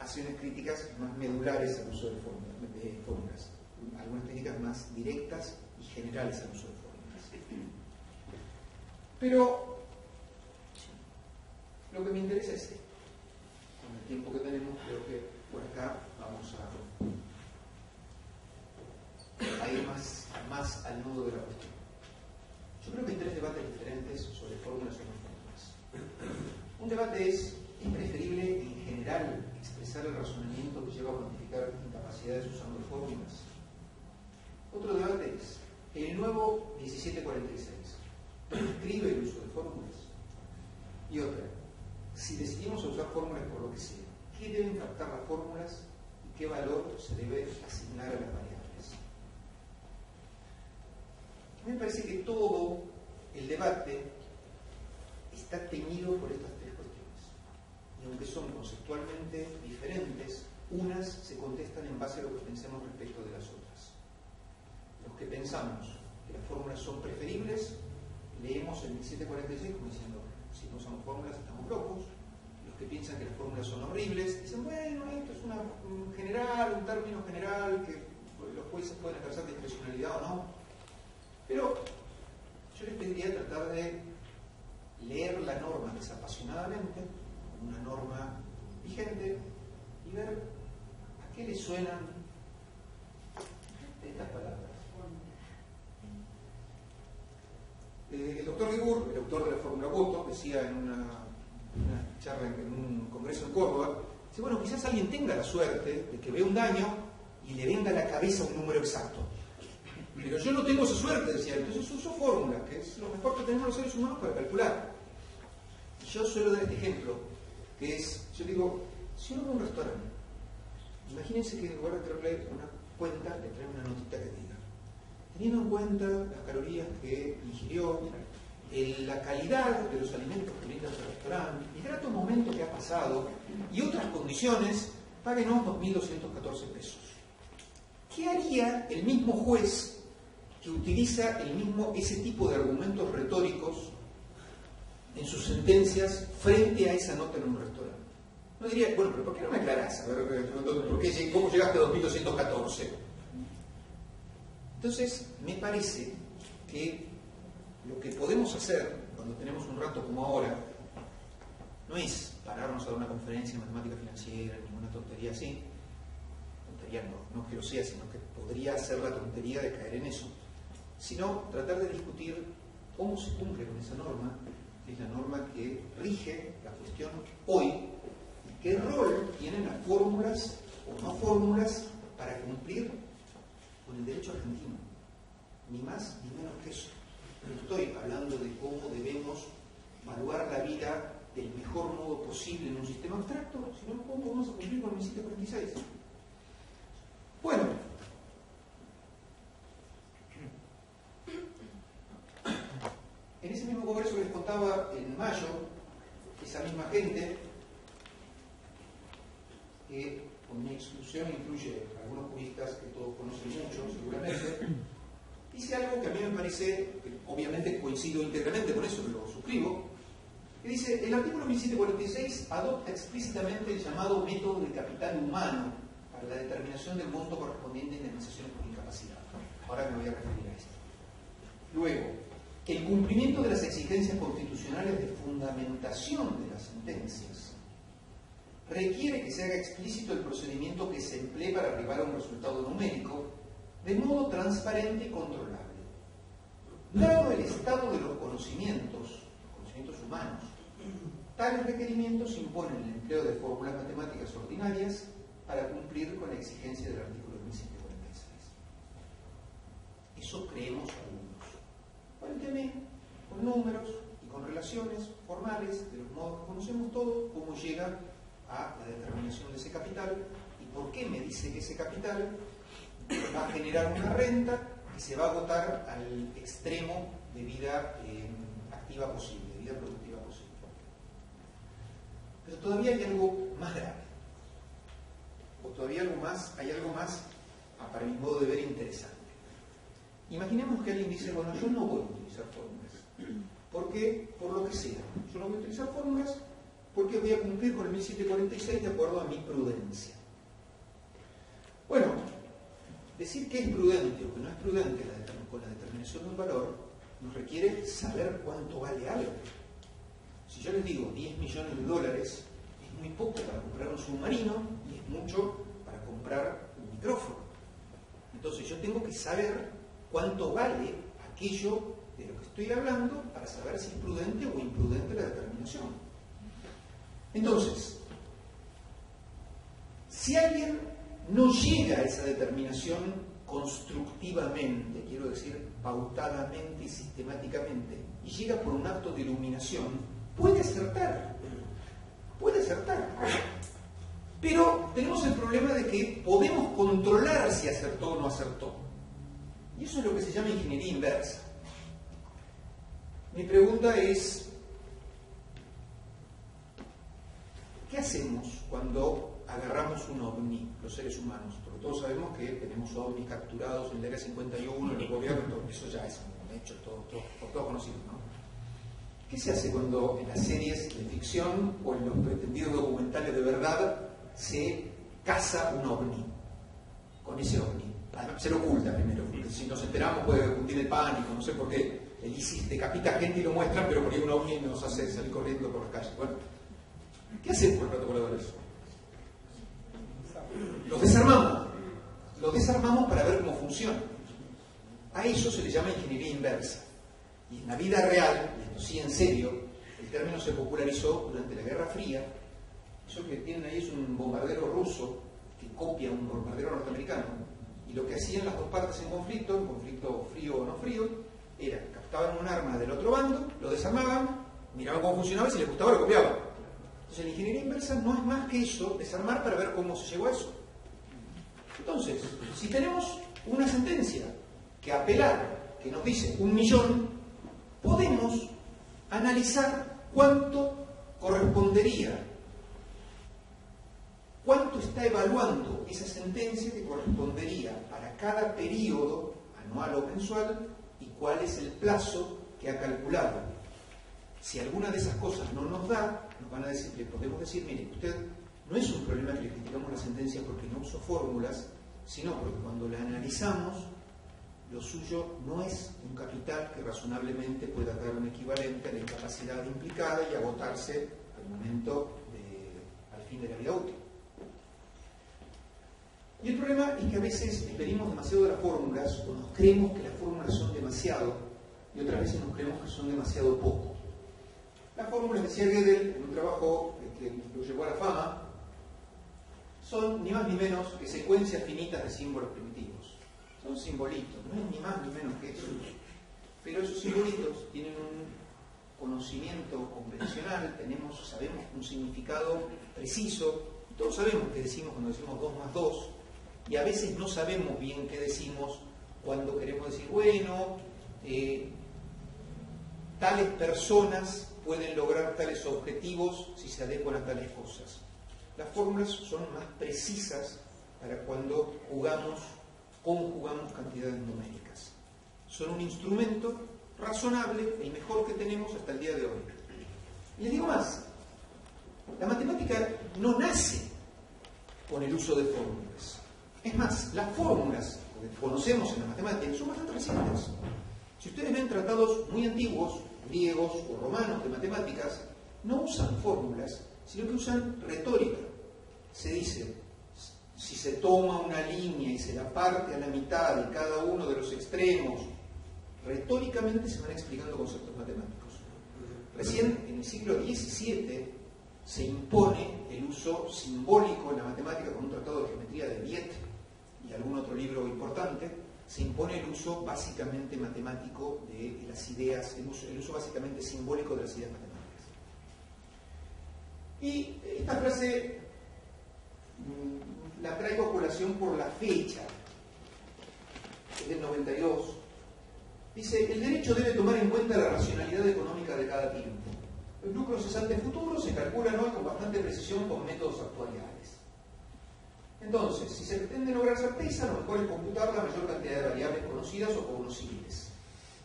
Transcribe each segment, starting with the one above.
acciones críticas más medulares al uso de fórmulas, algunas críticas más directas y generales al uso de fórmulas. Pero lo que me interesa es esto. Con el tiempo que tenemos, creo que por acá vamos a ir más al nudo de la cuestión. Yo creo que hay tres debates diferentes sobre fórmulas o no fórmulas. Un debate es preferible en general expresar el razonamiento que lleva a cuantificar incapacidades usando fórmulas. Otro debate es, el nuevo 1746 prescribe el uso de fórmulas. Y otra, si decidimos usar fórmulas por lo que sea, ¿qué deben captar las fórmulas y qué valor se debe asignar a las variables? A mí me parece que todo el debate está teñido por estas tres cuestiones. Y aunque son conceptualmente diferentes, unas se contestan en base a lo que pensemos respecto de las otras. Los que pensamos que las fórmulas son preferibles, leemos el 1746 como diciendo, si no usamos fórmulas estamos locos. Los que piensan que las fórmulas son horribles, dicen, bueno, esto es un término general, que los jueces pueden ejercer discrecionalidad o no. Pero yo les pediría tratar de leer la norma desapasionadamente, una norma vigente, y ver a qué le suenan estas palabras. El doctor Libur, el autor de la fórmula Boto, decía en una charla en un congreso en Córdoba, dice, bueno, quizás alguien tenga la suerte de que vea un daño y le venga a la cabeza un número exacto. Pero yo no tengo esa suerte, decía, entonces uso fórmulas, que es lo mejor que tenemos los seres humanos para calcular. Y yo suelo dar este ejemplo, que es, yo digo, si uno va a un restaurante, imagínense que en lugar de traerle una cuenta, le trae una notita que diga, teniendo en cuenta las calorías que ingirió, la calidad de los alimentos que brinda el restaurante, el grato momento que ha pasado y otras condiciones, páguenos 2.214 pesos. ¿Qué haría el mismo juez que utiliza ese tipo de argumentos retóricos en sus sentencias frente a esa nota en un restaurante? No diría, bueno, pero ¿por qué no me aclarás? A ver, ¿cómo llegaste a 2.214? Entonces, me parece que lo que podemos hacer cuando tenemos un rato como ahora no es pararnos a dar una conferencia en matemática financiera, ninguna tontería así. Tontería no que lo sea, sino que podría ser la tontería de caer en eso, sino tratar de discutir cómo se cumple con esa norma, que es la norma que rige la cuestión hoy, y qué rol tienen las fórmulas o no fórmulas para cumplir con el derecho argentino. Ni más ni menos que eso. No estoy hablando de cómo debemos evaluar la vida del mejor modo posible en un sistema abstracto, sino cómo vamos a cumplir con el 1746. Bueno, en ese mismo congreso que les contaba en mayo, esa misma gente, que con mi exclusión incluye algunos juristas que todos conocen mucho, seguramente, dice algo que a mí me parece, que obviamente coincido íntegramente con eso, que lo suscribo, que dice, el artículo 1746 adopta explícitamente el llamado método de capital humano para la determinación del monto correspondiente a indemnizaciones por incapacidad. Ahora me voy a referir a esto. Luego, el cumplimiento de las exigencias constitucionales de fundamentación de las sentencias requiere que se haga explícito el procedimiento que se emplee para arribar a un resultado numérico de modo transparente y controlable. Dado el estado de los conocimientos humanos, tales requerimientos imponen el empleo de fórmulas matemáticas ordinarias para cumplir con la exigencia del artículo 1746. Eso creemos algunos. Cuénteme con números y con relaciones formales de los modos que conocemos todos, cómo llega a la determinación de ese capital y por qué me dice que ese capital va a generar una renta que se va a agotar al extremo de vida activa posible, de vida productiva posible. Pero todavía hay algo más grave, o todavía hay algo más, para mi modo de ver, interesante. Imaginemos que alguien dice, bueno, yo no voy a utilizar fórmulas, porque por lo que sea, yo no voy a utilizar fórmulas porque voy a cumplir con el 1746 de acuerdo a mi prudencia. Bueno, decir que es prudente o que no es prudente con la determinación de un valor nos requiere saber cuánto vale algo. Si yo les digo 10 millones de dólares, es muy poco para comprar un submarino y es mucho para comprar un micrófono. Entonces yo tengo que saber cuánto vale aquello de lo que estoy hablando para saber si es prudente o imprudente la determinación. Entonces, si alguien no llega a esa determinación constructivamente, quiero decir pautadamente y sistemáticamente, y llega por un acto de iluminación, puede acertar, pero tenemos el problema de que podemos controlar si acertó o no acertó, y eso es lo que se llama ingeniería inversa. Mi pregunta es, ¿qué hacemos cuando agarramos un ovni, los seres humanos? Porque todos sabemos que tenemos ovnis capturados en el Área 51, en el gobierno, eso ya es un hecho por todos conocido, ¿no? ¿Qué se hace cuando en las series de ficción o en los pretendidos documentales de verdad se caza un ovni? Con ese ovni. Se lo oculta primero, porque si nos enteramos puede cundir el pánico, no sé por qué. El ISIS decapita gente y lo muestran, pero por ahí un ovni nos hace salir corriendo por la calle. Bueno, ¿qué hacemos con el protocolo de eso? Los desarmamos para ver cómo funciona. A eso se le llama ingeniería inversa. Y en la vida real, y esto sí en serio, el término se popularizó durante la Guerra Fría. Eso que tienen ahí es un bombardero ruso que copia un bombardero norteamericano. Y lo que hacían las dos partes en conflicto frío o no frío, era captaban un arma del otro bando, lo desarmaban, miraban cómo funcionaba y si les gustaba lo copiaban. Entonces la ingeniería inversa no es más que eso, desarmar para ver cómo se llegó a eso. Entonces, si tenemos una sentencia que apelar, que nos dice 1 millón, podemos analizar cuánto correspondería, cuánto está evaluando esa sentencia que correspondería para cada periodo, anual o mensual, y cuál es el plazo que ha calculado. Si alguna de esas cosas no nos da, nos van a decir, le podemos decir, mire, usted no es un problema que le criticamos la sentencia porque no usó fórmulas, sino porque cuando la analizamos, lo suyo no es un capital que razonablemente pueda dar un equivalente a la incapacidad implicada y agotarse al momento al fin de la vida útil. Y el problema es que a veces esperimos demasiado de las fórmulas, o nos creemos que las fórmulas son demasiado, y otras veces nos creemos que son demasiado poco. Las fórmulas, decía Gödel en un trabajo que lo llevó a la fama, son ni más ni menos que secuencias finitas de símbolos primitivos. Son simbolitos, no es ni más ni menos que eso. Pero esos simbolitos tienen un conocimiento convencional, sabemos un significado preciso, todos sabemos qué decimos cuando decimos 2 más 2, y a veces no sabemos bien qué decimos cuando queremos decir, bueno, tales personas pueden lograr tales objetivos si se adecuan a tales cosas. Las fórmulas son más precisas para cuando conjugamos cantidades numéricas. Son un instrumento razonable, el mejor que tenemos hasta el día de hoy. Y les digo más, la matemática no nace con el uso de fórmulas. Es más, las fórmulas que conocemos en la matemática son bastante recientes. Si ustedes ven tratados muy antiguos, griegos o romanos de matemáticas, no usan fórmulas, sino que usan retórica. Se dice, si se toma una línea y se la parte a la mitad de cada uno de los extremos, retóricamente se van explicando conceptos matemáticos. Recién en el siglo XVII se impone el uso simbólico en la matemática con un tratado de geometría de Viet y algún otro libro importante. Se impone el uso básicamente matemático de las ideas, el uso básicamente simbólico de las ideas matemáticas. Y esta frase la traigo a colación por la fecha, es del 92. Dice, el derecho debe tomar en cuenta la racionalidad económica de cada tiempo. Los lucros cesantes futuros se calculan hoy con bastante precisión con métodos actuariales. Entonces, si se pretende lograr certeza, lo mejor es computar la mayor cantidad de variables conocidas o cognoscibles.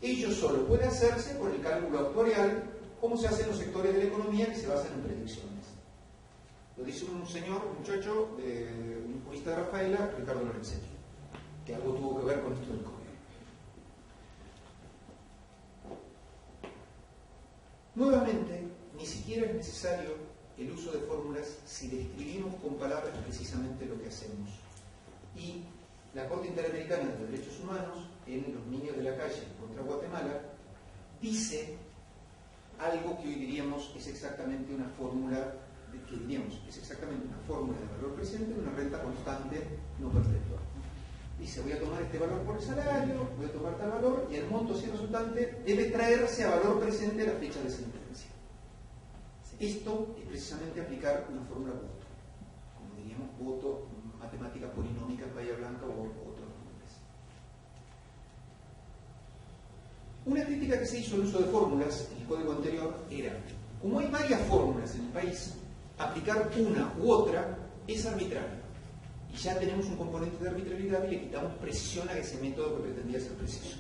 Ello solo puede hacerse por el cálculo actuarial, como se hace en los sectores de la economía que se basan en predicciones. Lo dice un señor, un muchacho, un jurista de Rafaela, Ricardo Lorenzetti, que algo tuvo que ver con esto del COVID. Nuevamente, ni siquiera es necesario el uso de fórmulas si describimos con palabras precisamente lo que hacemos. Y la Corte Interamericana de Derechos Humanos, en Los Niños de la Calle contra Guatemala, dice algo que hoy diríamos es exactamente una fórmula de valor presente de una renta constante no perpetua. Dice, voy a tomar este valor por el salario, voy a tomar tal valor, y el monto así resultante debe traerse a valor presente a la fecha de sentencia. Esto es precisamente aplicar una fórmula voto, como diríamos, voto, matemática polinómica en Bahía Blanca o otros nombres. Una crítica que se hizo al uso de fórmulas en el código anterior era, como hay varias fórmulas en el país, aplicar una u otra es arbitrario. Y ya tenemos un componente de arbitrariedad y le quitamos precisión a ese método que pretendía ser preciso.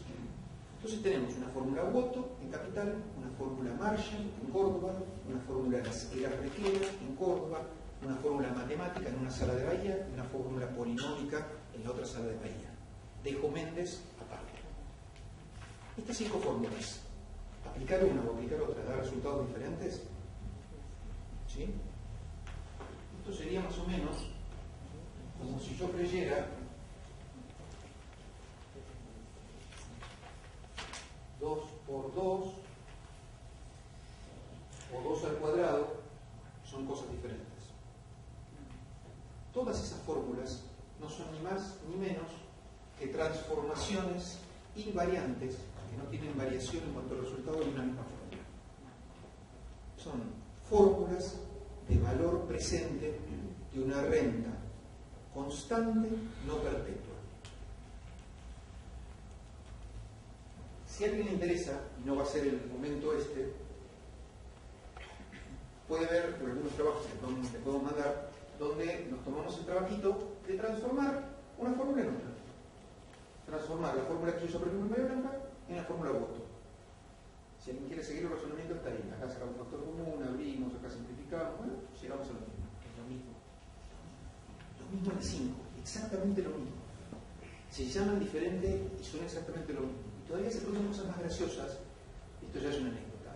Entonces tenemos una fórmula Woto en Capital, una fórmula Marshall en Córdoba, una fórmula Las Heras Requera en Córdoba, una fórmula matemática en una sala de Bahía y una fórmula polinómica en la otra sala de Bahía. Dejo Méndez aparte. Estas 5 fórmulas, aplicar una o aplicar otra, da resultados diferentes. ¿Sí? Esto sería más o menos como si yo creyera 2 por 2 o 2 al cuadrado son cosas diferentes. Todas esas fórmulas no son ni más ni menos que transformaciones invariantes que no tienen variación en cuanto al resultado de una misma fórmula. Son fórmulas de valor presente de una renta constante, no perpetua. Si a alguien le interesa, y no va a ser el momento este, puede ver por algunos trabajos que le podemos mandar, donde nos tomamos el trabajito de transformar una fórmula en otra. Transformar la fórmula que se usa por ejemplo en Bahía Blanca en la fórmula Woto. Si alguien quiere seguir el razonamiento, está ahí. Acá sacamos un factor común, abrimos, acá simplificamos, bueno, llegamos a lo mismo. Es lo mismo. Lo mismo en 5, exactamente lo mismo. Se llaman diferente y son exactamente lo mismo. Y todavía se producen cosas más graciosas. Esto ya es una anécdota.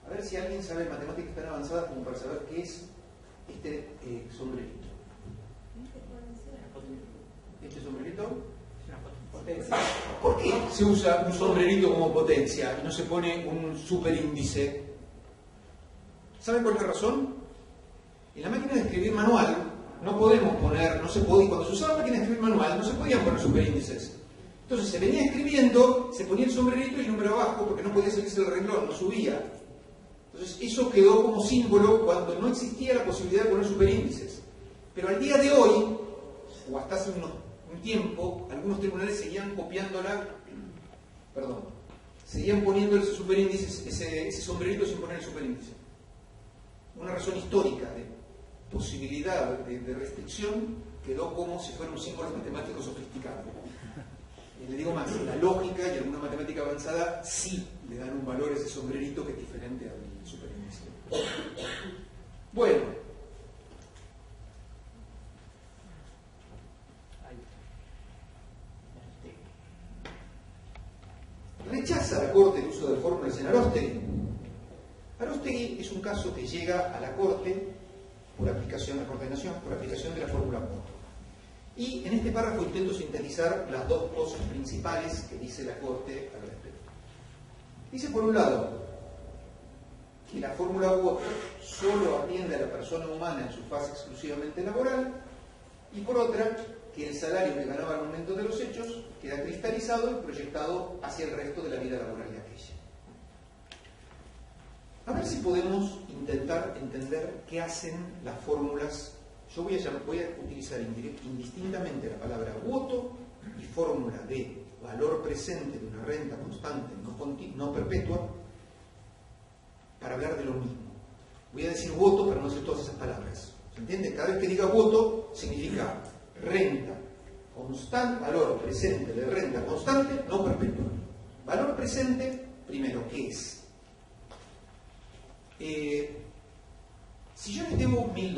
A ver si alguien sabe matemáticas tan avanzadas como para saber qué es este sombrerito. Este sombrerito es una potencia. ¿Por qué se usa un sombrerito como potencia y no se pone un superíndice? ¿Saben cuál es la razón? En la máquina de escribir manual no podemos poner, no se podía, cuando se usaba la máquina de escribir manual no se podían poner superíndices. Entonces se venía escribiendo, se ponía el sombrerito y el número abajo porque no podía salirse del renglón, no subía. Entonces eso quedó como símbolo cuando no existía la posibilidad de poner superíndices. Pero al día de hoy, o hasta hace un tiempo, algunos tribunales seguían seguían poniendo ese superíndice, ese sombrerito sin poner el superíndice. Una razón histórica de posibilidad de restricción quedó como si fuera un símbolo matemático sofisticado. Y le digo más, la lógica y alguna matemática avanzada sí le dan un valor a ese sombrerito que es diferente al superíndice. Bueno, rechaza la Corte el uso de fórmulas en Aróstegui. Aróstegui es un caso que llega a la Corte por aplicación, a la Corte de Nación, por aplicación de la fórmula Woto. Y en este párrafo intento sintetizar las dos cosas principales que dice la Corte al respecto. Dice por un lado que la fórmula Woto solo atiende a la persona humana en su fase exclusivamente laboral, y por otra que el salario que ganaba al momento de los hechos queda cristalizado y proyectado hacia el resto de la vida laboral de aquella. A ver si podemos intentar entender qué hacen las fórmulas. Yo voy a utilizar indistintamente la palabra Woto y fórmula de valor presente de una renta constante no perpetua para hablar de lo mismo. Voy a decir Woto para no hacer todas esas palabras. ¿Se entiende? Cada vez que diga Woto significa renta constante, valor presente de renta constante no perpetua. Valor presente, primero, ¿qué es? Si yo les debo $1000,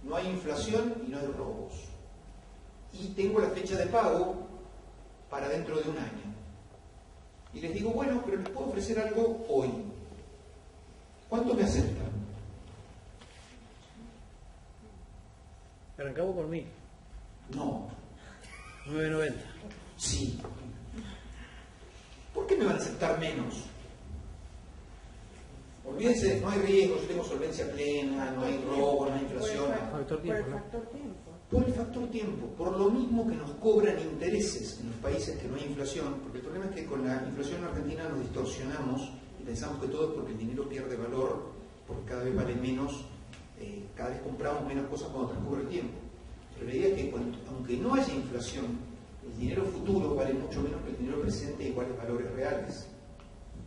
no hay inflación y no hay robos, y tengo la fecha de pago para dentro de un año, y les digo, bueno, pero les puedo ofrecer algo hoy, ¿cuánto me aceptan? Arrancamos por 1000. No. 9.90. Sí. ¿Por qué me van a aceptar menos? Olvídense, no hay riesgo, yo tengo solvencia plena, no hay robo, no hay inflación. Factor Por el tiempo, ¿no? factor tiempo. Por el factor tiempo, por lo mismo que nos cobran intereses en los países que no hay inflación, porque el problema es que con la inflación en Argentina nos distorsionamos y pensamos que todo es porque el dinero pierde valor, porque cada vez vale menos, cada vez compramos menos cosas cuando transcurre el tiempo. Pero la idea es que aunque no haya inflación, el dinero futuro vale mucho menos que el dinero presente a iguales valores reales.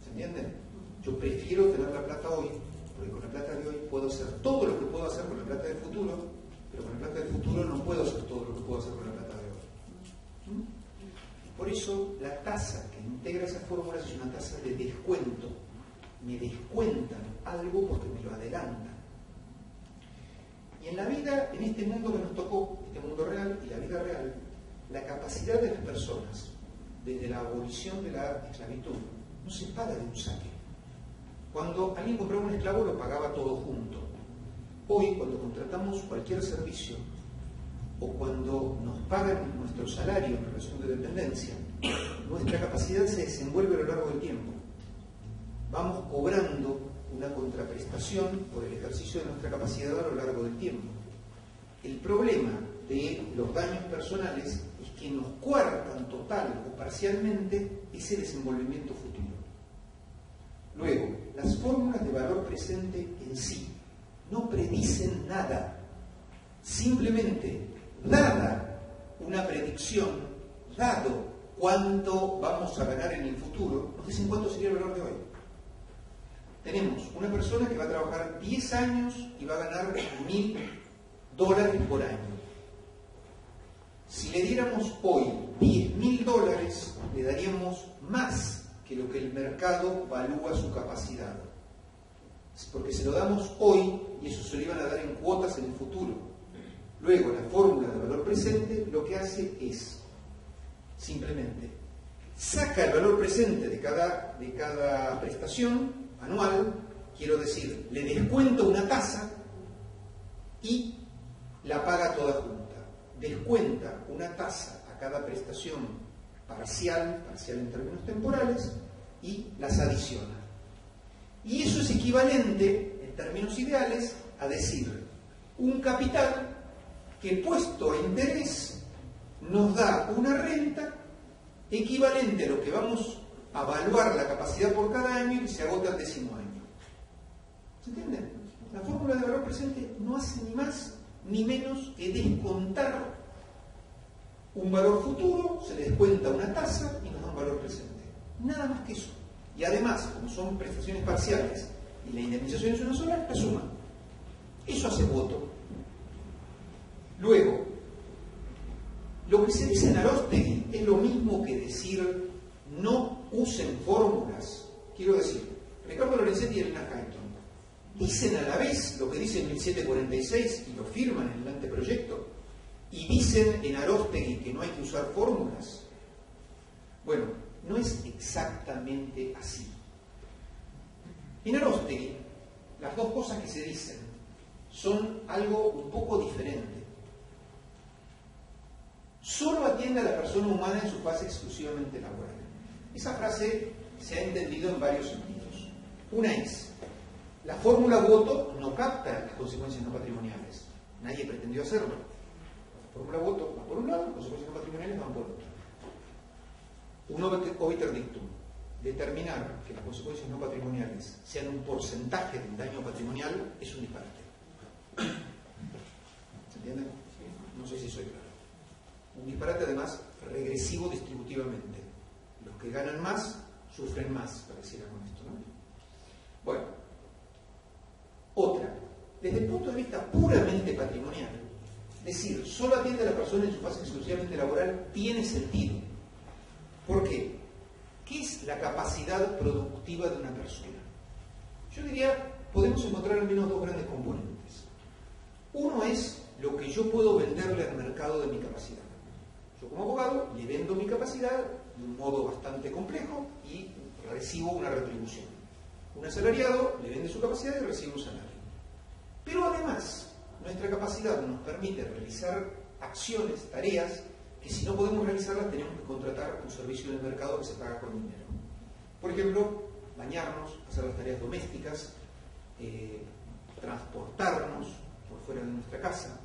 ¿Se entiende? Yo prefiero tener la plata hoy, porque con la plata de hoy puedo hacer todo lo que puedo hacer con la plata del futuro, pero con la plata del futuro no puedo hacer todo lo que puedo hacer con la plata de hoy. Por eso la tasa que integra esas fórmulas es una tasa de descuento. Me descuentan algo porque me lo adelantan. Y en la vida, en este mundo que nos tocó, este mundo real y la vida real, la capacidad de las personas, desde la abolición de la esclavitud, no se paga de un saque. Cuando alguien compraba un esclavo lo pagaba todo junto. Hoy, cuando contratamos cualquier servicio o cuando nos pagan nuestro salario en relación de dependencia, nuestra capacidad se desenvuelve a lo largo del tiempo. Vamos cobrando una contraprestación por el ejercicio de nuestra capacidad a lo largo del tiempo. El problema de los daños personales es que nos coartan total o parcialmente ese desenvolvimiento futuro. Luego, las fórmulas de valor presente en sí no predicen nada. Simplemente, dada una predicción, dado cuánto vamos a ganar en el futuro, nos dicen cuánto sería el valor de hoy. Tenemos una persona que va a trabajar 10 años y va a ganar $1000 por año. Si le diéramos hoy $10.000, le daríamos más que lo que el mercado valúa su capacidad. Porque se lo damos hoy y eso se lo iban a dar en cuotas en el futuro. Luego, la fórmula de valor presente lo que hace es simplemente saca el valor presente de cada prestación anual, quiero decir, le descuento una tasa y la paga toda junta. Descuenta una tasa a cada prestación parcial en términos temporales, y las adiciona. Y eso es equivalente, en términos ideales, a decir, un capital que puesto a interés nos da una renta equivalente a lo que vamos a evaluar la capacidad por cada año y se agota el 10º año. ¿Se entiende? La fórmula de valor presente no hace ni más ni menos que descontar un valor futuro, se le descuenta una tasa y nos da un valor presente. Nada más que eso. Y además, como son prestaciones parciales y la indemnización es una sola, la suma. Eso hace voto. Luego, lo que se dice en Aróstegui es lo mismo que decir no usen fórmulas. Quiero decir, Ricardo Lorenzetti y Elena Hayton dicen a la vez lo que dice en 1746 y lo firman en el anteproyecto, y dicen en Aróstegui que no hay que usar fórmulas. Bueno, no es exactamente así. En Aróstegui, las dos cosas que se dicen son algo un poco diferente. Solo atiende a la persona humana en su fase exclusivamente laboral. Esa frase se ha entendido en varios sentidos. Una es, la fórmula voto no capta las consecuencias no patrimoniales. Nadie pretendió hacerlo. La fórmula voto va por un lado, las consecuencias no patrimoniales van por otro. Un obiter dictum, determinar que las consecuencias no patrimoniales sean un porcentaje del daño patrimonial es un disparate. ¿Se entiende? No sé si soy claro. Un disparate además regresivo distributivamente. Los que ganan más sufren más, pareciera con esto, ¿no? Bueno, otra, desde el punto de vista puramente patrimonial, decir, solo atiende a la persona en su fase exclusivamente laboral tiene sentido. ¿Por qué? ¿Qué es la capacidad productiva de una persona? Yo diría, podemos encontrar al menos dos grandes componentes. Uno es lo que yo puedo venderle al mercado de mi capacidad. Yo como abogado le vendo mi capacidad de un modo bastante complejo y recibo una retribución. Un asalariado le vende su capacidad y recibe un salario. Pero además, nuestra capacidad nos permite realizar acciones, tareas, que si no podemos realizarlas tenemos que contratar un servicio en el mercado que se paga con dinero. Por ejemplo, bañarnos, hacer las tareas domésticas, transportarnos por fuera de nuestra casa.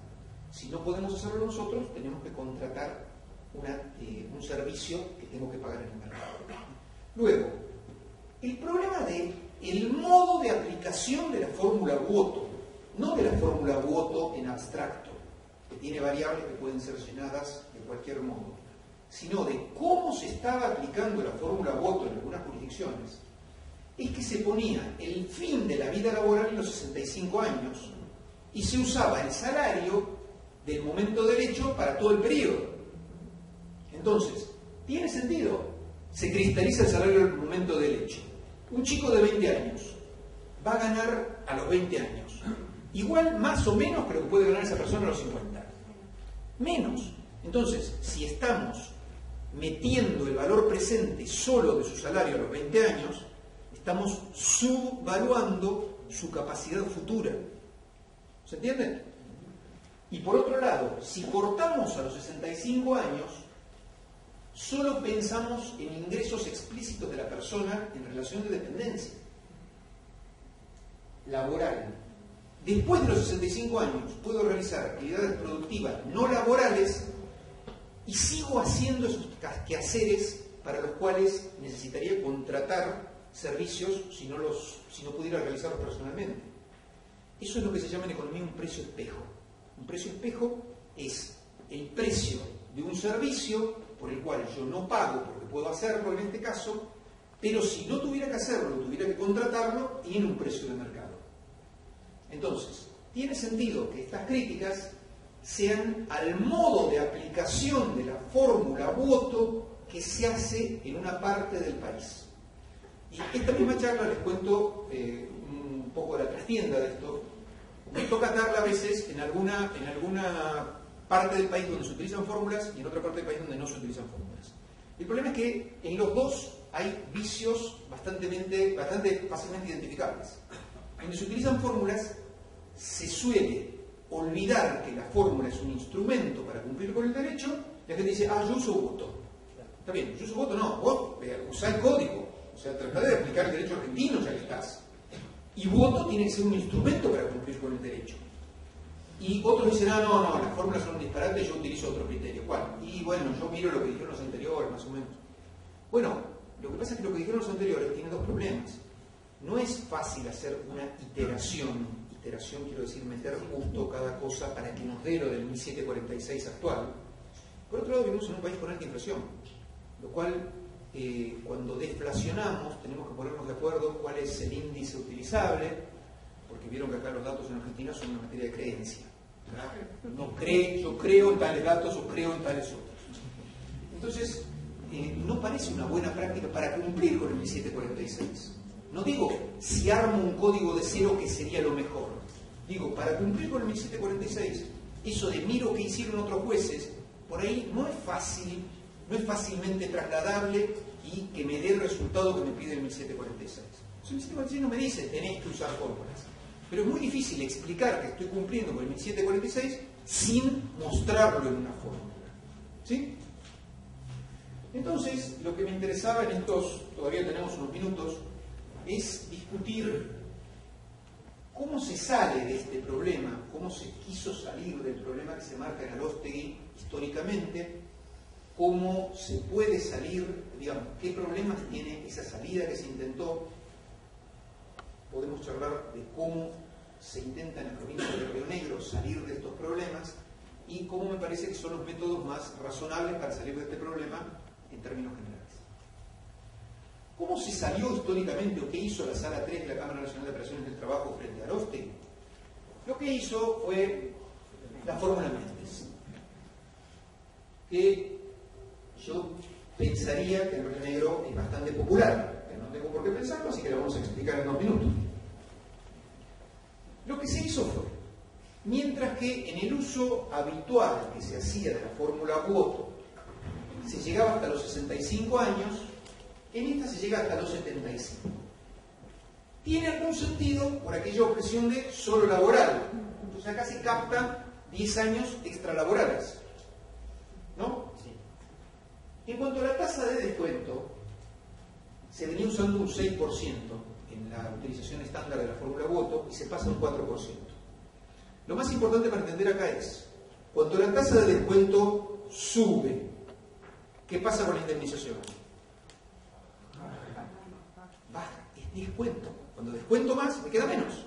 Si no podemos hacerlo nosotros, tenemos que contratar un servicio que tengo que pagar en el mercado. Luego, el problema del modo de aplicación de la fórmula Woto, no de la fórmula Woto en abstracto, que tiene variables que pueden ser llenadas de cualquier modo, sino de cómo se estaba aplicando la fórmula Woto en algunas jurisdicciones, es que se ponía el fin de la vida laboral en los 65 años y se usaba el salario del momento del hecho para todo el periodo. Entonces, ¿tiene sentido? Se cristaliza el salario del momento del hecho. Un chico de 20 años va a ganar a los 20 años igual, más o menos, que lo que puede ganar esa persona a los 50. Menos. Entonces, si estamos metiendo el valor presente solo de su salario a los 20 años, estamos subvaluando su capacidad futura. ¿Se entiende? Y por otro lado, si cortamos a los 65 años, solo pensamos en ingresos explícitos de la persona en relación de dependencia laboral. Después de los 65 años puedo realizar actividades productivas no laborales y sigo haciendo esos quehaceres para los cuales necesitaría contratar servicios si no pudiera realizarlos personalmente. Eso es lo que se llama en economía un precio espejo. Un precio espejo es el precio de un servicio por el cual yo no pago porque puedo hacerlo en este caso, pero si no tuviera que hacerlo, tuviera que contratarlo, tiene un precio de mercado. Entonces, tiene sentido que estas críticas sean al modo de aplicación de la fórmula Woto que se hace en una parte del país. Y esta misma charla les cuento un poco de la trastienda de esto. Me toca darla a veces en alguna parte del país donde se utilizan fórmulas y en otra parte del país donde no se utilizan fórmulas. El problema es que en los dos hay vicios bastante fácilmente identificables. Donde se utilizan fórmulas, se suele olvidar que la fórmula es un instrumento para cumplir con el derecho, y la gente dice, yo uso Woto. Está bien, yo uso Woto, no, vos usá el código, o sea, tratá de aplicar el derecho argentino ya que estás. Y Woto tiene que ser un instrumento para cumplir con el derecho. Y otros dicen, no, las fórmulas son un disparate, yo utilizo otro criterio. ¿Cuál? Y bueno, yo miro lo que dijeron los anteriores, más o menos. Bueno, lo que pasa es que lo que dijeron los anteriores tiene dos problemas. No es fácil hacer una iteración quiero decir meter justo cada cosa para que nos dé lo del 1746 actual. Por otro lado, vivimos en un país con alta inflación, lo cual cuando deflacionamos tenemos que ponernos de acuerdo cuál es el índice utilizable, porque vieron que acá los datos en Argentina son una materia de creencia. Yo creo en tales datos o creo en tales otros. Entonces, no parece una buena práctica para cumplir con el 1746. No digo si armo un código de cero que sería lo mejor. Digo, para cumplir con el 1746, eso de miro que hicieron otros jueces, por ahí no es fácilmente trasladable y que me dé el resultado que me pide el 1746. El 1746 no me dice tenés que usar fórmulas, pero es muy difícil explicar que estoy cumpliendo con el 1746 sin mostrarlo en una fórmula. ¿Sí? Entonces, lo que me interesaba en estos, todavía tenemos unos minutos, es discutir cómo se sale de este problema, cómo se quiso salir del problema que se marca en Aróstegui históricamente, cómo se puede salir, digamos, qué problemas tiene esa salida que se intentó. Podemos charlar de cómo se intenta en la provincia de Río Negro salir de estos problemas y cómo me parece que son los métodos más razonables para salir de este problema en términos generales. ¿Cómo se salió históricamente o qué hizo la Sala 3 de la Cámara Nacional de Operaciones del Trabajo frente a Aróstegui? Lo que hizo fue la fórmula Méndez, que yo pensaría que en Río Negro es bastante popular, que no tengo por qué pensarlo, así que lo vamos a explicar en 2 minutos. Lo que se hizo fue, mientras que en el uso habitual que se hacía de la fórmula Woto se llegaba hasta los 65 años, en esta se llega hasta los 75. Tiene algún sentido por aquella objeción de solo laboral. Entonces acá se captan 10 años extralaborales, ¿no? Sí. En cuanto a la tasa de descuento, se venía usando un 6% en la utilización estándar de la fórmula Woto y se pasa a un 4%. Lo más importante para entender acá es, cuando la tasa de descuento sube, ¿qué pasa con la indemnización? Baja, es descuento. Cuando descuento más, me queda menos.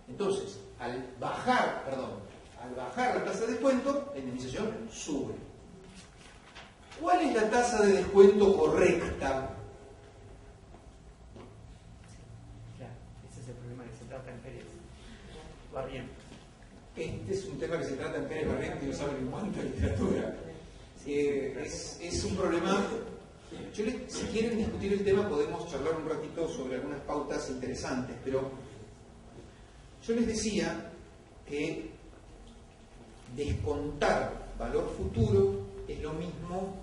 Entonces, al bajar la tasa de descuento, la indemnización sube. ¿Cuál es la tasa de descuento correcta? Claro, ese es el problema que se trata en Pérez Barrién. Este es un tema que se trata en Pérez Barrién, que no saben en cuánta literatura. Es un problema. Si quieren discutir el tema, podemos charlar un ratito sobre algunas pautas interesantes, pero yo les decía que descontar valor futuro es lo mismo,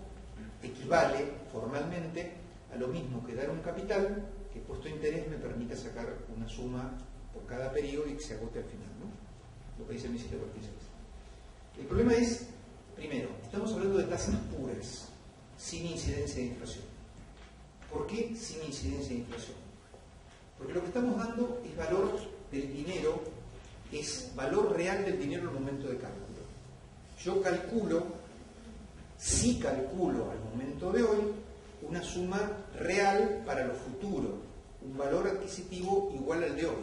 equivale formalmente a lo mismo que dar un capital que puesto a interés me permita sacar una suma por cada periodo y que se agote al final, ¿no? Lo que dice el 1746. El problema es, primero, estamos hablando de tasas puras, sin incidencia de inflación. ¿Por qué sin incidencia de inflación? Porque lo que estamos dando es valor del dinero, es valor real del dinero en el momento de cálculo. Yo sí calculo al momento de hoy una suma real para lo futuro, un valor adquisitivo igual al de hoy.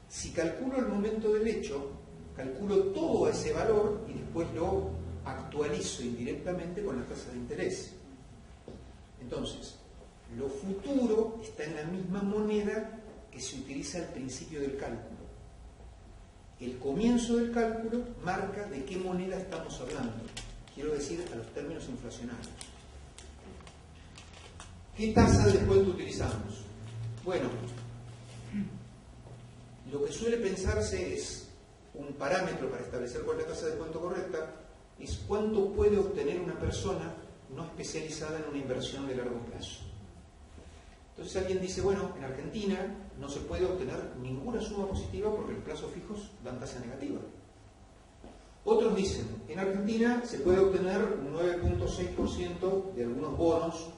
Si calculo el momento del hecho, calculo todo ese valor y después lo actualizo indirectamente con la tasa de interés. Entonces, lo futuro está en la misma moneda que se utiliza al principio del cálculo. El comienzo del cálculo marca de qué moneda estamos hablando. Quiero decir, a los términos inflacionarios. ¿Qué tasa de descuento utilizamos? Bueno, lo que suele pensarse es un parámetro para establecer cuál es la tasa de descuento correcta, es cuánto puede obtener una persona no especializada en una inversión de largo plazo. Entonces alguien dice, bueno, en Argentina no se puede obtener ninguna suma positiva porque los plazos fijos dan tasa negativa. Otros dicen, en Argentina se puede obtener un 9.6% de algunos bonos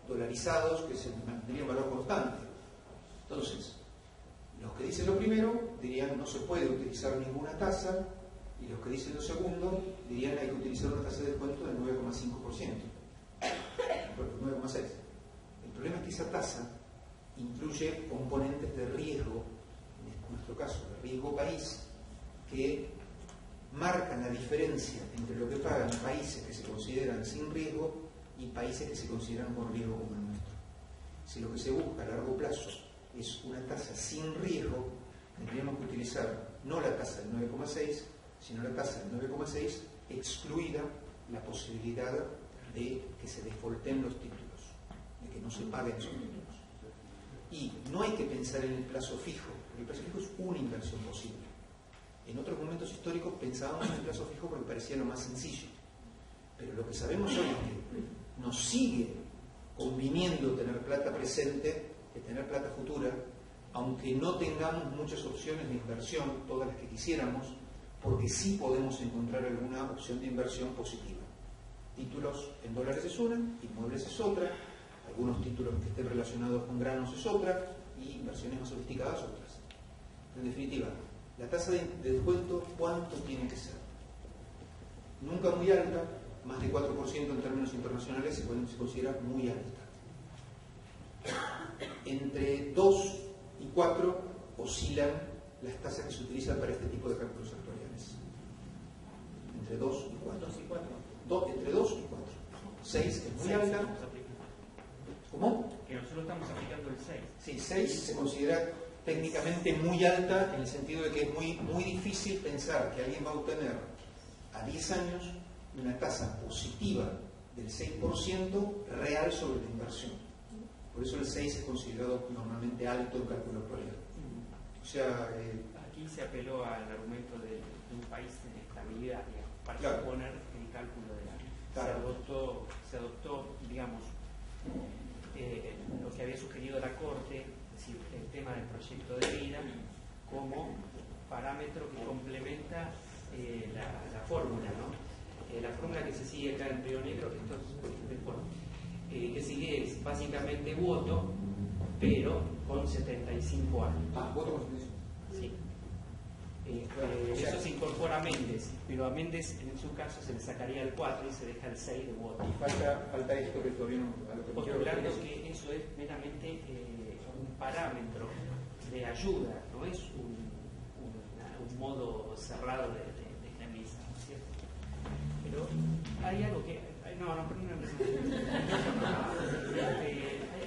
dolarizados que se mantendrían valor constante. Entonces, los que dicen lo primero dirían no se puede utilizar ninguna tasa, y los que dicen lo segundo dirían hay que utilizar una tasa de descuento del 9,5%. 9,6%. El problema es que esa tasa incluye componentes de riesgo, en nuestro caso, de riesgo país, que marcan la diferencia entre lo que pagan países que se consideran sin riesgo y países que se consideran con riesgo como el nuestro. Si lo que se busca a largo plazo es una tasa sin riesgo, tendríamos que utilizar no la tasa del 9,6, sino la tasa del 9,6 excluida la posibilidad de que se defaulten los títulos, de que no se paguen esos títulos. Y no hay que pensar en el plazo fijo, porque el plazo fijo es una inversión posible. En otros momentos históricos pensábamos en el plazo fijo porque parecía lo más sencillo. Pero lo que sabemos hoy es que nos sigue conviniendo tener plata presente que tener plata futura, aunque no tengamos muchas opciones de inversión, todas las que quisiéramos, porque sí podemos encontrar alguna opción de inversión positiva. Títulos en dólares es una, inmuebles es otra, algunos títulos que estén relacionados con granos es otra, y inversiones más sofisticadas otras. En definitiva, la tasa de descuento, ¿cuánto tiene que ser? Nunca muy alta, más de 4% en términos internacionales se considera muy alta. Entre 2 y 4 oscilan las tasas que se utilizan para este tipo de cálculos actuariales. Entre 2 y 4. Entre 2 y 4. 6 es muy alta. ¿Cómo? Que nosotros estamos aplicando el 6. Sí, 6 se considera técnicamente muy alta en el sentido de que es muy difícil pensar que alguien va a obtener a 10 años una tasa positiva del 6% real sobre la inversión. Por eso el 6 es considerado normalmente alto en cálculo actuarial. O sea, aquí se apeló al argumento de un país en estabilidad, digamos, para claro. suponer el cálculo de la... Claro. Se adoptó, digamos, lo que había sugerido la Corte, es decir, el tema del proyecto de vida, como parámetro que complementa la fórmula, ¿no? La fórmula que se sigue acá en Río Negro, que sigue es básicamente voto, pero con 75 años. Voto con 75. Sí. Eso se incorpora a Méndez, pero a Méndez en su caso se le sacaría el 4 y se deja el 6 de voto. Y falta esto que todavía no... a lo que Postulando que eso es meramente un parámetro de ayuda, no es un modo cerrado de la misa, ¿no es cierto? Pero hay algo que...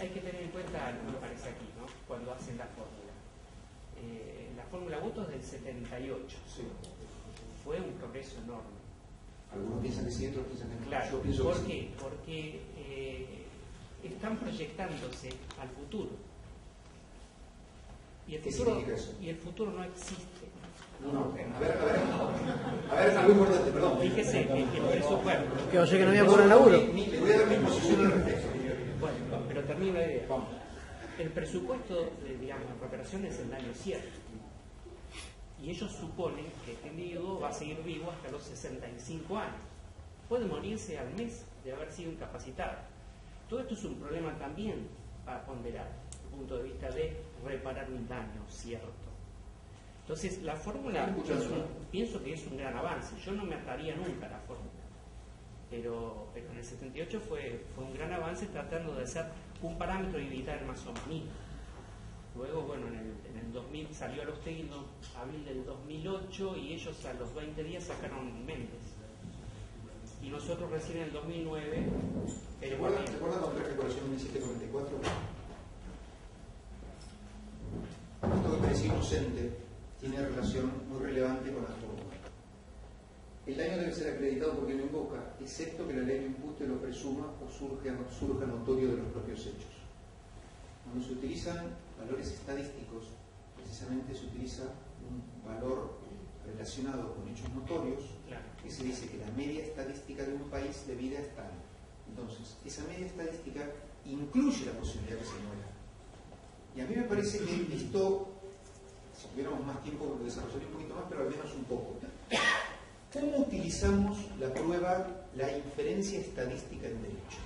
hay que tener en cuenta algo, me parece aquí, ¿no? Cuando hacen la fórmula. La fórmula votos del 78. Sí. Fue un progreso enorme. Algunos piensan que sí, otros piensan que no. Claro. Yo pienso ¿Por que sí. qué? Porque están proyectándose al futuro. Y el ¿Qué futuro, significa eso? y el futuro no existe. No. A ver, algo importante, perdón. Fíjese que el presupuesto... Que oye que no había por el laburo. Le voy a dar mi posición al respecto. Bueno, pero termino la idea. Vamos. El presupuesto, digamos, de recuperación es el año 7. Y ellos suponen que este individuo va a seguir vivo hasta los 65 años. Puede morirse al mes de haber sido incapacitado. Todo esto es un problema también para ponderar, desde el punto de vista de reparar un daño, ¿cierto? Entonces, la fórmula, pienso que es un gran avance. Yo no me ataría nunca a la fórmula. Pero en el 78 fue un gran avance tratando de hacer un parámetro y evitar el masomanismo. Luego, bueno, en el 2000 salió Arostegui en abril del 2008 y ellos a los 20 días sacaron Méndez. Y nosotros recién en el 2009... ¿Te acuerdas cuando traje colección 1744? Esto que parecía inocente tiene relación muy relevante con la fórmula. El daño debe ser acreditado porque no invoca, excepto que la ley lo impute, lo presuma o surja notorio de los propios hechos. Cuando se utilizan valores estadísticos, precisamente se utiliza un valor relacionado con hechos notorios, que se dice que la media estadística de un país de vida es tal. Entonces, esa media estadística incluye la posibilidad de que se muera. Y a mí me parece que esto, si tuviéramos más tiempo, lo desarrollaría un poquito más, pero al menos un poco. ¿Cómo utilizamos la prueba, la inferencia estadística en derecho?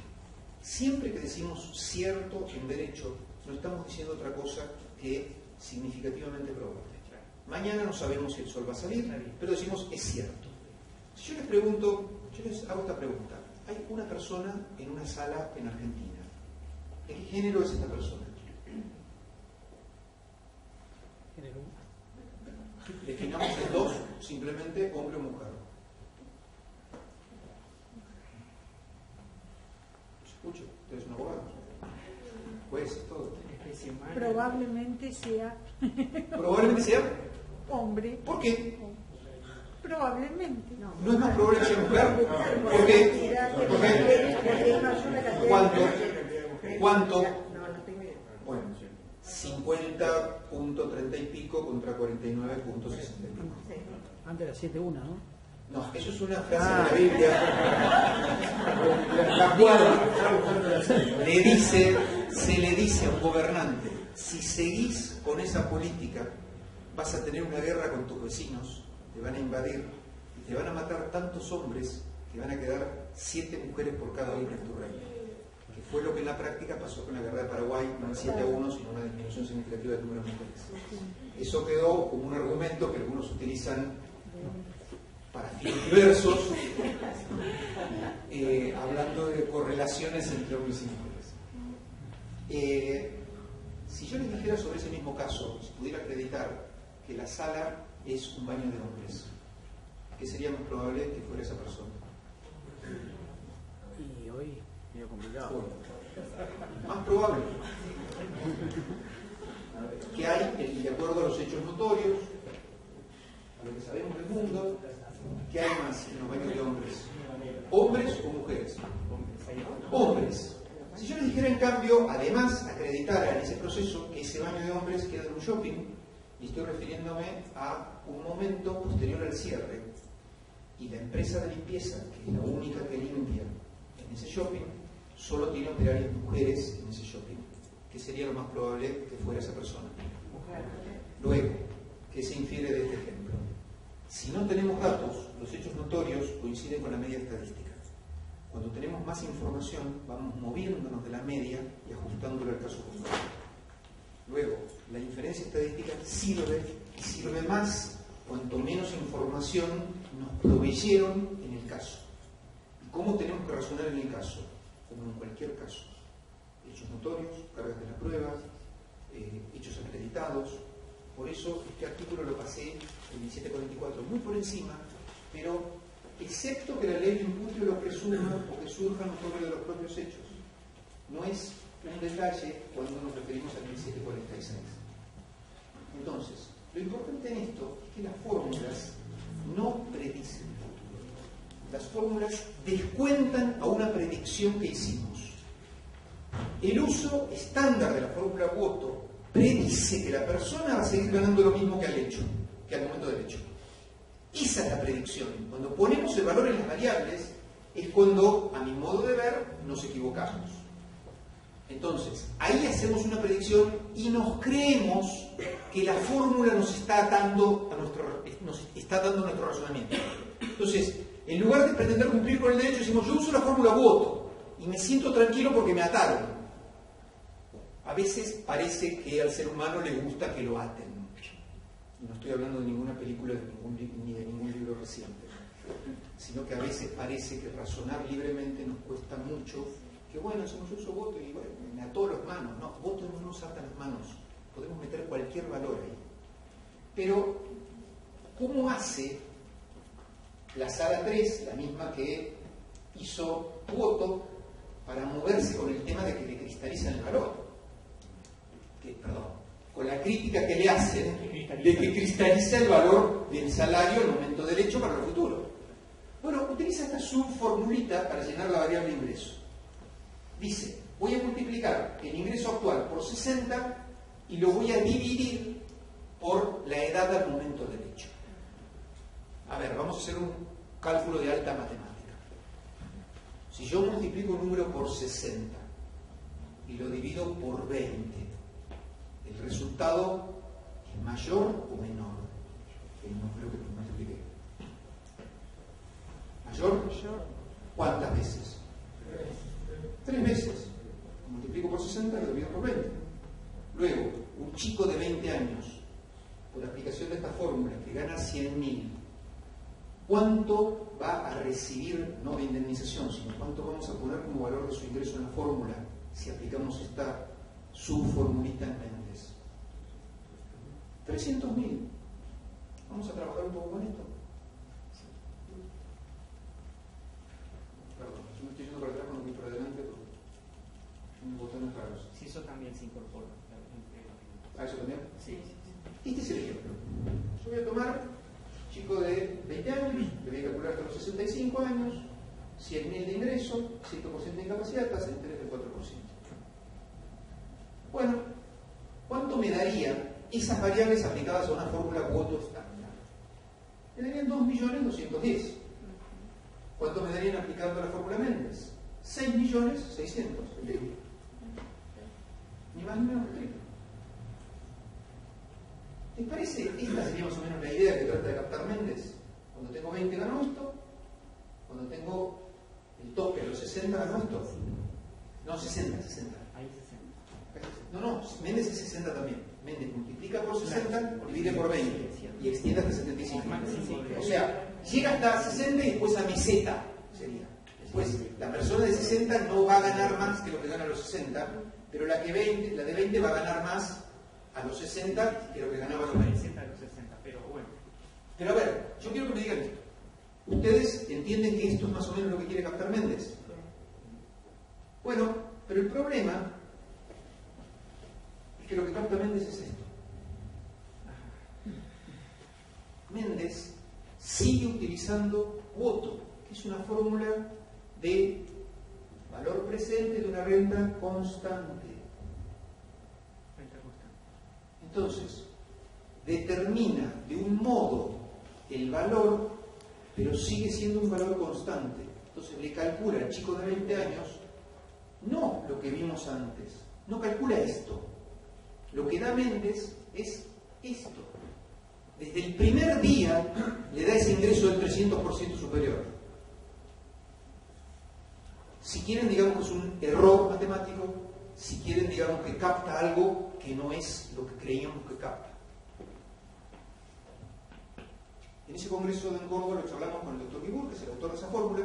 Siempre que decimos cierto en derecho, no estamos diciendo otra cosa que significativamente probable. Mañana no sabemos si el sol va a salir, pero decimos es cierto. Si yo les pregunto, yo les hago esta pregunta. Hay una persona en una sala en Argentina. ¿De qué género es esta persona? Definamos en dos, simplemente hombre o mujer. Escucho, ustedes son abogados. Pues todo. Probablemente sea Probablemente sea hombre. ¿Por qué? Probablemente. No es más probable que sea mujer. ¿Por qué? ¿Cuánto? Bueno, 50.30 y pico contra 49.60 y pico. Antes era 7-1, ¿no? No, eso es una frase de la Biblia, la cual se le dice a un gobernante: si seguís con esa política, vas a tener una guerra con tus vecinos, te van a invadir y te van a matar tantos hombres que van a quedar 7 mujeres por cada hombre en tu reino. Que fue lo que en la práctica pasó con la guerra de Paraguay, no en 7-1, sino una disminución significativa del número de mujeres. Eso quedó como un argumento que algunos utilizan para fines diversos, hablando de correlaciones entre hombres y mujeres. Si yo les dijera sobre ese mismo caso, si pudiera acreditar que la sala es un baño de hombres, ¿qué sería más probable que fuera esa persona? Y hoy, medio complicado. Bueno, más probable que hay, de acuerdo a los hechos notorios, a lo que sabemos del mundo, ¿qué hay más en los baños de hombres? ¿Hombres o mujeres? Hombres. Si yo les dijera, en cambio, además acreditara en ese proceso que ese baño de hombres queda en un shopping y estoy refiriéndome a un momento posterior al cierre, y la empresa de limpieza, que es la única que limpia en ese shopping, solo tiene operarias mujeres en ese shopping, que sería lo más probable que fuera esa persona. Luego, ¿qué se infiere de este ejemplo? Si no tenemos datos, los hechos notorios coinciden con la media estadística. Cuando tenemos más información, vamos moviéndonos de la media y ajustándola al caso puntual. Luego, la inferencia estadística sirve más cuanto menos información nos proveyeron en el caso. ¿Y cómo tenemos que razonar en el caso? Como en cualquier caso. Hechos notorios, cargas de las pruebas, hechos acreditados. Por eso este artículo lo pasé en 1744 muy por encima, pero excepto que la ley impute o lo presuma o que surjan notorios de los propios hechos. No es un detalle cuando nos referimos al 1746. Entonces, lo importante en esto es que las fórmulas no predicen el futuro. Las fórmulas descuentan a una predicción que hicimos. El uso estándar de la fórmula Woto predice que la persona va a seguir ganando lo mismo que al momento del hecho. Esa es la predicción. Cuando ponemos el valor en las variables, es cuando, a mi modo de ver, nos equivocamos. Entonces, ahí hacemos una predicción y nos creemos que la fórmula nos está dando nuestro razonamiento. Entonces, en lugar de pretender cumplir con el derecho, decimos, yo uso la fórmula Woto y me siento tranquilo porque me ataron. A veces parece que al ser humano le gusta que lo aten. No estoy hablando de ninguna película ni de ningún libro reciente, sino que a veces parece que razonar libremente nos cuesta mucho. Que bueno, hacemos uso Woto y bueno, me ató las manos. No, Woto no nos ata las manos. Podemos meter cualquier valor ahí. Pero, ¿cómo hace la sala 3, la misma que hizo Woto, para moverse con el tema de que le cristalizan el valor? Con la crítica que le hacen de que cristaliza el valor del salario al momento del hecho para el futuro. Bueno, utiliza esta subformulita para llenar la variable ingreso. Dice, voy a multiplicar el ingreso actual por 60 y lo voy a dividir por la edad al momento del hecho. A ver, vamos a hacer un cálculo de alta matemática. Si yo multiplico un número por 60 y lo divido por 20, ¿el resultado es mayor o menor? No creo que lo multiplique. ¿Mayor? ¿Cuántas veces? 3 veces. Multiplico por 60 y lo divido por 20. Luego, un chico de 20 años, por aplicación de esta fórmula, que gana 100.000, ¿cuánto va a recibir, no de indemnización, sino cuánto vamos a poner como valor de su ingreso en la fórmula si aplicamos esta subformulita en Mendes? 300.000. Vamos a trabajar un poco con esto. Perdón, yo me estoy yendo para atrás cuando voy para adelante porque son botones raros. Si eso también se incorpora. ¿Ah, eso también? Sí. Este es el ejemplo. Yo voy a tomar chico de 20 años, le voy a calcular hasta los 65 años, 100.000 de ingreso, 5% de incapacidad, tasa de interés del 4%. Bueno, ¿cuánto me darían esas variables aplicadas a una fórmula Woto estándar? Me darían 2.210.000. ¿Cuánto me darían aplicando la fórmula Mendes? 6.600.000. Ni más ni menos que triple. ¿Les parece? Esta sería más o menos la idea que trata de captar Mendes. Cuando tengo 20 gano esto, cuando tengo el tope a los 60 gano esto. No, 60. Ahí 60. No, Mendes es 60 también. Mendes multiplica por 60, divide por 20 y extiende hasta 75. O sea, llega hasta 60 y después a meseta sería. Después, la persona de 60 no va a ganar más que lo que gana a los 60, pero la de 20 va a ganar más a los 60 que lo que ganaba a los 20. Pero bueno. Pero a ver, yo quiero que me digan esto. ¿Ustedes entienden que esto es más o menos lo que quiere captar Mendes? Bueno, pero el problema es que lo que capta Mendes es esto. Mendes sigue utilizando Woto, que es una fórmula de valor presente de una renta constante. Entonces, determina de un modo el valor, pero sigue siendo un valor constante. Entonces le calcula al chico de 20 años no lo que vimos antes, no calcula esto. Lo que da Mendes es esto. Desde el primer día le da ese ingreso del 300% superior. Si quieren, digamos que es un error matemático, si quieren, digamos que capta algo que no es lo que creíamos que capta. En ese congreso en Córdoba lo charlamos con el doctor Guibur, que es el autor de esa fórmula.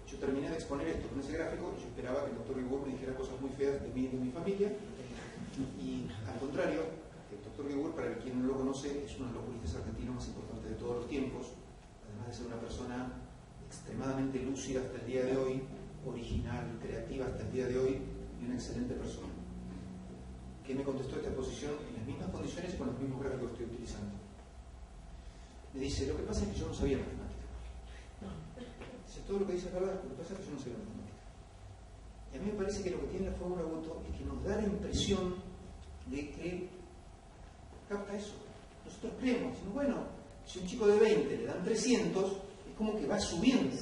Yo terminé de exponer esto con ese gráfico y yo esperaba que el doctor Guibur me dijera cosas muy feas de mí y de mi familia. Y al contrario, el doctor Guibur, para quien no lo conoce, es uno de los juristas argentinos más importantes de todos los tiempos, además de ser una persona extremadamente lúcida hasta el día de hoy, original, creativa hasta el día de hoy, y una excelente persona. Que me contestó esta exposición en las mismas condiciones y con los mismos gráficos que estoy utilizando. Me dice, lo que pasa es que yo no sabía matemática. Dice, todo lo que dice es verdad, lo que pasa es que yo no sabía matemática. Y a mí me parece que lo que tiene la fórmula Goto es que nos da la impresión de que capta eso. Nosotros creemos, bueno, si un chico de 20 le dan 300, es como que va subiendo.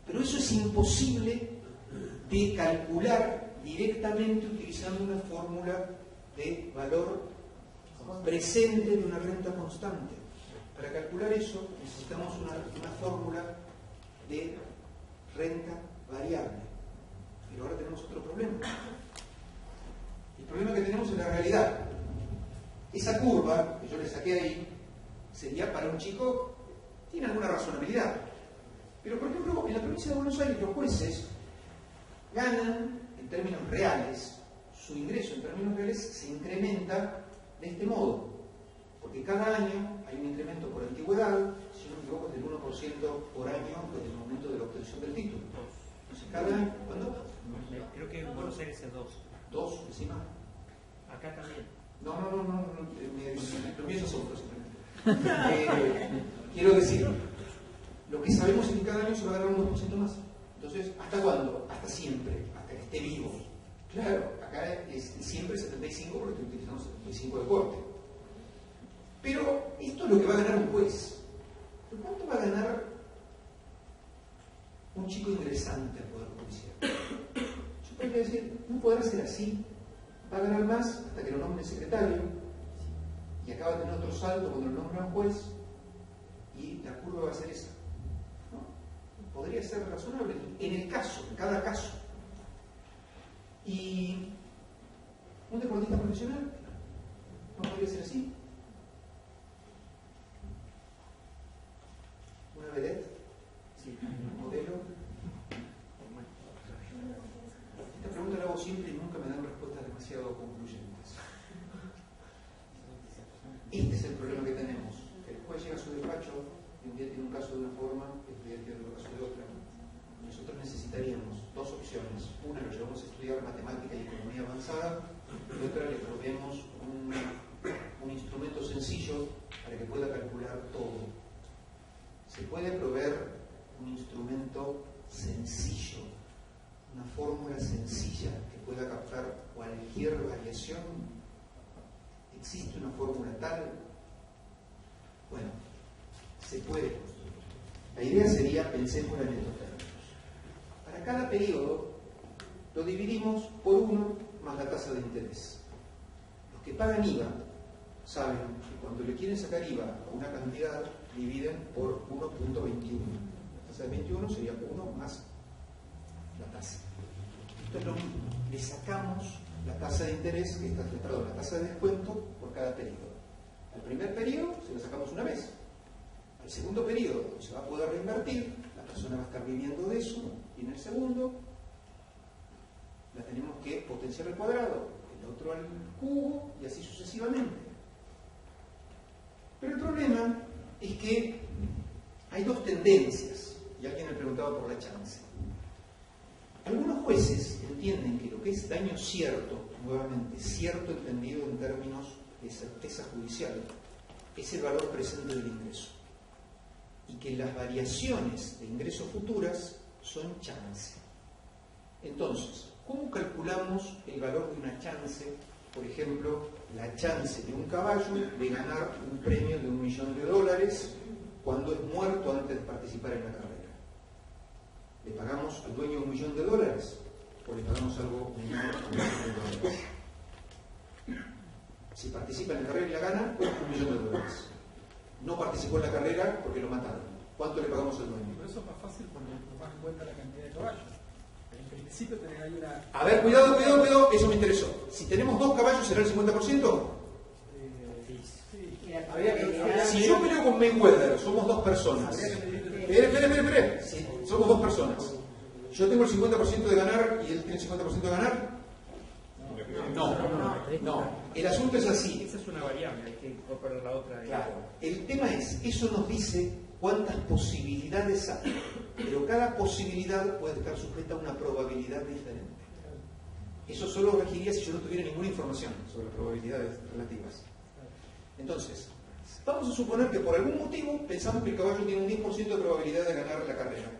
Pero eso es imposible de calcular directamente utilizando una fórmula de valor presente de una renta constante. Para calcular eso necesitamos una fórmula de renta variable. Pero ahora tenemos otro problema. El problema que tenemos es la realidad. Esa curva que yo le saqué ahí sería para un chico que tiene alguna razonabilidad. Pero, por ejemplo, en la provincia de Buenos Aires los jueces ganan en términos reales, su ingreso en términos reales se incrementa de este modo. Porque cada año hay un incremento por antigüedad, si no me equivoco, es del 1% por año desde el momento de la obtención del título. Entonces, cada año, ¿cuándo? Creo que en Buenos Aires es 2. ¿2 encima? Acá también. No, lo mío es otro simplemente. Quiero decir, lo que sabemos es que cada año se va a ganar un 2% más. Entonces, ¿hasta cuándo? Hasta siempre, hasta que esté vivo. Claro, acá es siempre 75 porque estoy utilizando 75 de corte. Pero esto es lo que va a ganar un juez. ¿Pero cuánto va a ganar un chico ingresante al Poder Judicial? Yo podría decir, no podrá ser así. Va a ganar más hasta que lo nombre secretario y acaba de tener otro salto cuando lo nombran juez y la curva va a ser esa. ¿No? Podría ser razonable en el caso, en cada caso. Y un deportista profesional no podría ser así. Una vedette, sí, un modelo. Esta pregunta la hago siempre y nunca me dan respuestas demasiado concluyentes. Este es el problema que tenemos. El juez llega a su despacho y un día tiene un caso de una forma y otro día tiene otro caso de otra. Nosotros necesitaríamos dos opciones. Una, lo llevamos a estudiar matemática y economía avanzada, y otra, le proveemos un instrumento sencillo para que pueda calcular todo. Se puede proveer un instrumento sencillo, una fórmula sencilla que pueda captar cualquier variación. ¿Existe una fórmula tal? Bueno, se puede construir. La idea sería, pensemos en estos términos. Para cada periodo lo dividimos por 1 más la tasa de interés. Los que pagan IVA saben que cuando le quieren sacar IVA a una cantidad, dividen por 1.21. La tasa de 21 sería 1 más la tasa. Esto es lo mismo. Le sacamos la tasa de interés, la tasa de descuento por cada periodo. Al primer periodo se la sacamos una vez. Al segundo periodo se va a poder reinvertir, la persona va a estar viviendo de eso, y en el segundo la tenemos que potenciar al cuadrado, el otro al cubo, y así sucesivamente. Pero el problema es que hay dos tendencias, y alguien me preguntaba por la chance. Algunos jueces entienden que lo que es daño cierto, nuevamente, cierto entendido en términos de certeza judicial, es el valor presente del ingreso. Y que las variaciones de ingresos futuras son chance. Entonces, ¿cómo calculamos el valor de una chance por ejemplo, la chance de un caballo de ganar un premio de $1.000.000 cuando es muerto antes de participar en la carrera. ¿Le pagamos al dueño $1.000.000 o le pagamos algo menor a $1.000.000? Si participa en la carrera y la gana, $1.000.000. No participó en la carrera porque lo mataron. ¿Cuánto le pagamos al dueño? Pero eso es más fácil cuando tomas en cuenta la cantidad de caballos. En principio tenés ahí una... A ver, cuidado, eso me interesó. Si tenemos 2 caballos, ¿será el 50%? Si yo peleo con Mayweather, somos 2 personas. Espere. Si somos 2 personas. ¿Yo tengo el 50% de ganar y él tiene el 50% de ganar? No. El asunto es así. Esa es una variable, hay que incorporar la otra. Claro. El tema es, eso nos dice cuántas posibilidades hay, pero cada posibilidad puede estar sujeta a una probabilidad diferente. Eso solo regiría si yo no tuviera ninguna información sobre probabilidades relativas. Entonces, vamos a suponer que por algún motivo pensamos que el caballo tiene un 10% de probabilidad de ganar la carrera.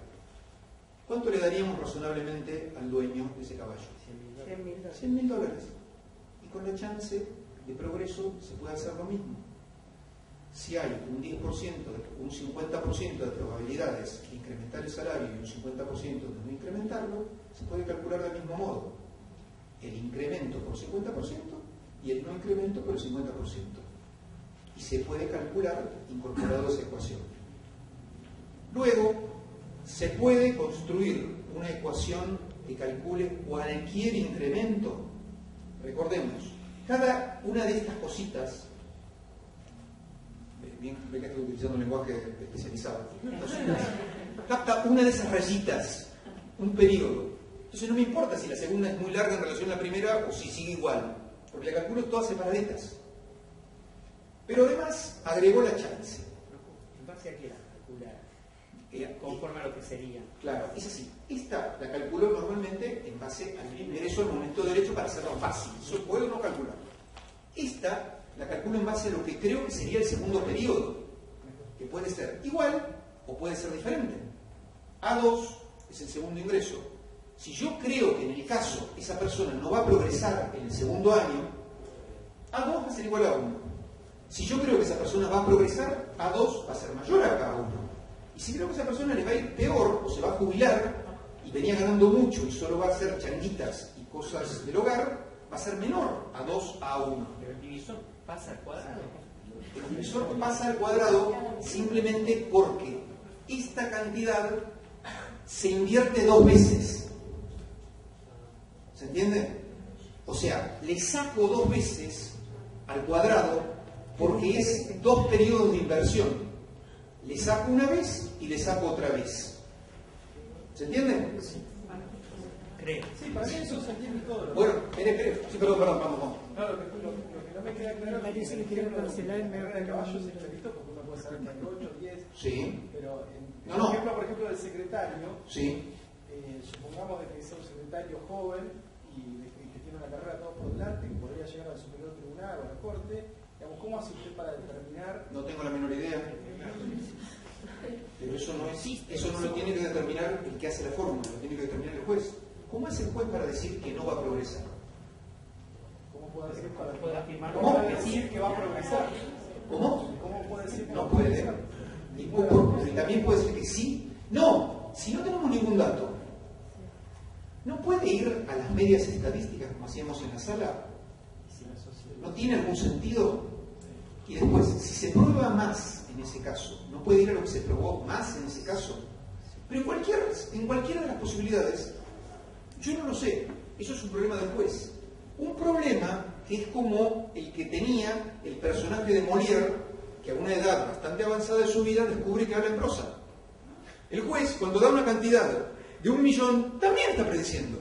¿Cuánto le daríamos razonablemente al dueño de ese caballo? $100.000. Y con la chance de progreso se puede hacer lo mismo. Si hay un 10%, un 50% de probabilidades de incrementar el salario y un 50% de no incrementarlo, se puede calcular del mismo modo. El incremento por 50% y el no incremento por el 50%. Y se puede calcular incorporado a esa ecuación. Luego, se puede construir una ecuación que calcule cualquier incremento. Recordemos, cada una de estas cositas, bien que estoy utilizando un lenguaje especializado, capta una de esas rayitas, un periodo. Entonces no me importa si la segunda es muy larga en relación a la primera o si sigue igual, porque la calculo todas separaditas. Pero además agregó la chance. ¿En base a qué la calcula? Conforme a lo que sería. Claro, es así. Esta la calculo normalmente en base al ingreso al momento de derecho para hacerlo fácil. Eso puedo no calcular. Esta la calculo en base a lo que creo que sería el segundo periodo, que puede ser igual o puede ser diferente. A2 es el segundo ingreso. Si yo creo que en el caso esa persona no va a progresar en el segundo año, A2 va a ser igual a 1. Si yo creo que esa persona va a progresar, A2 va a ser mayor a K1. Y si creo que esa persona le va a ir peor o se va a jubilar y venía ganando mucho y solo va a hacer changuitas y cosas del hogar, va a ser menor a 2 a 1. Pero el divisor pasa al cuadrado. El divisor pasa al cuadrado simplemente porque esta cantidad se invierte 2 veces. ¿Se entiende? O sea, le saco 2 veces al cuadrado porque es 2 periodos de inversión. Le saco una vez y le saco otra vez. ¿Se entiende? Creo. Sí, para mí eso se entiende todo. Bueno, espere. Sí, perdón, vamos. No, lo que no me queda claro es que el carrera de caballos se lo visto porque uno puede saber que hay 8, 10. Sí. Pero en No. ejemplo, por ejemplo, del secretario, Sí. supongamos de que sea un secretario joven y que tiene una carrera todo por delante, que podría llegar al superior tribunal o a la corte, digamos, ¿cómo hace usted para determinar? No tengo la menor idea. Pero eso no lo tiene que determinar el que hace la fórmula, lo tiene que determinar el juez. ¿Cómo es el juez para decir que no va a progresar? ¿Cómo puede decir para Puede afirmar ¿Cómo puede decir que va a progresar? ¿Cómo? ¿Cómo puede decir que va No a puede. progresar? Y también puede decir que sí. No, si no tenemos ningún dato, no puede ir a las medias estadísticas como hacíamos en la sala. ¿No tiene algún sentido? Y después, si se prueba más en ese caso, ¿no puede ir a lo que se probó más en ese caso? Pero en cualquiera de las posibilidades, yo no lo sé. Eso es un problema del juez. Un problema que es como el que tenía el personaje de Molière, que a una edad bastante avanzada de su vida descubre que habla en prosa. El juez, cuando da una cantidad de 1 millón, también está prediciendo.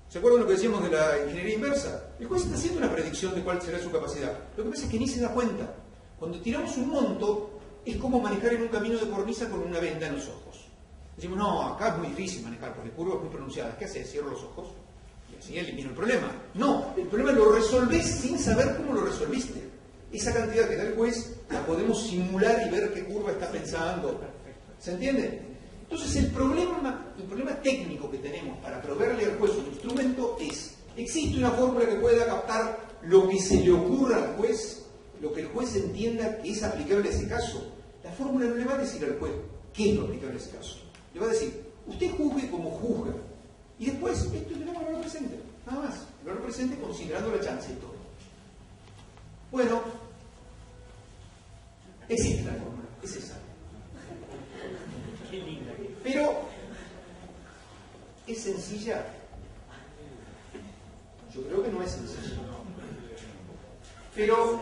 ¿Se acuerdan lo que decíamos de la ingeniería inversa? El juez está haciendo una predicción de cuál será su capacidad. Lo que pasa es que ni se da cuenta. Cuando tiramos un monto, es como manejar en un camino de cornisa con una venda en los ojos. Decimos, no, acá es muy difícil manejar porque curvas muy pronunciadas. ¿Qué haces? Cierro los ojos y así elimino el problema. No, el problema lo resolvés sin saber cómo lo resolviste. Esa cantidad que da el juez la podemos simular y ver qué curva está pensando. ¿Se entiende? Entonces el problema técnico que tenemos para proveerle al juez un instrumento es ¿Existe una fórmula que pueda captar lo que se le ocurra al juez? Lo que el juez entienda que es aplicable a ese caso. La fórmula no le va a decir al juez qué es lo aplicable a ese caso. Le va a decir, usted juzgue como juzga. Y después, esto tenemos el valor presente. Nada más. El valor presente considerando la chance y todo. Bueno, existe la fórmula. Es esa. Qué linda que es. Pero, ¿es sencilla? Yo creo que no es sencilla. Pero,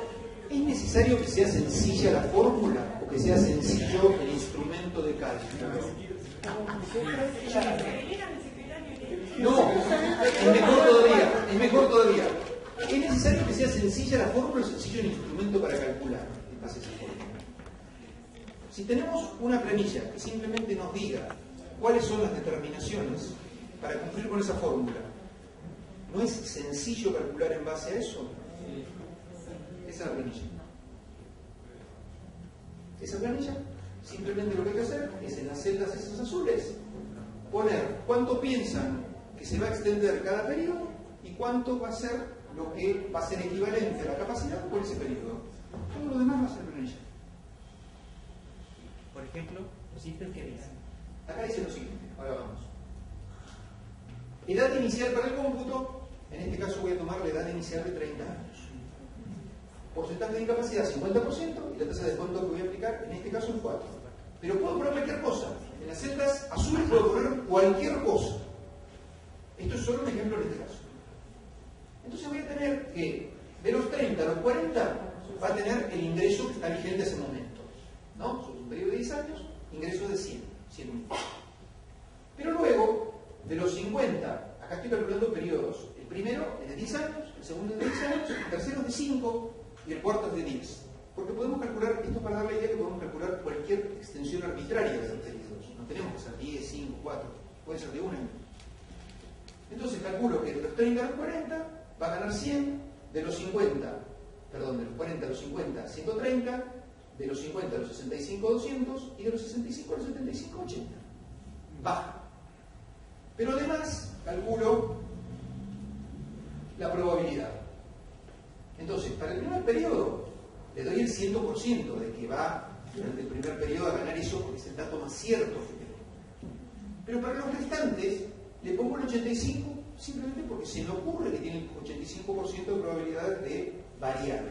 ¿es necesario que sea sencilla la fórmula o que sea sencillo el instrumento de cálculo? No, es mejor todavía. ¿Es necesario que sea sencilla la fórmula o sencillo el instrumento para calcular en base a esa fórmula? Si tenemos una planilla que simplemente nos diga cuáles son las determinaciones para cumplir con esa fórmula, ¿no es sencillo calcular en base a eso? Esa es la planilla. Esa planilla, simplemente lo que hay que hacer es en las celdas esas azules poner cuánto piensan que se va a extender cada periodo y cuánto va a ser lo que va a ser equivalente a la capacidad por ese periodo. Todo lo demás va a ser planilla. Por ejemplo, los ítems que dicen. Acá dice lo siguiente, ahora vamos. Edad inicial para el cómputo, en este caso voy a tomar la edad inicial de 30 años. Porcentaje de incapacidad 50% y la tasa de descuento que voy a aplicar, en este caso es 4. Pero puedo poner cualquier cosa. En las celdas azules puedo poner cualquier cosa. Esto es solo un ejemplo en este caso. Entonces voy a tener que de los 30 a los 40 va a tener el ingreso que está vigente en ese momento. ¿No? Sobre un periodo de 10 años, ingreso de 100.000. Pero luego, de los 50, acá estoy calculando periodos. El primero es de 10 años, el segundo es de 10 años, el tercero es de 5 y el cuarto es de 10. Porque podemos calcular, esto para dar la idea que podemos calcular cualquier extensión arbitraria de los periodos. No tenemos que ser 10, 5, 4, puede ser de 1 año. Entonces calculo que de los 30 a los 40 va a ganar 100, de los 40 a los 50, 130, de los 50 a los 65, 200 y de los 65 a los 75, 80. Baja. Pero además calculo la probabilidad. Entonces, para el primer periodo le doy el 100% de que va durante el primer periodo a ganar eso porque es el dato más cierto que tengo. Pero para los restantes le pongo el 85 simplemente porque se me ocurre que tiene el 85% de probabilidad de variar.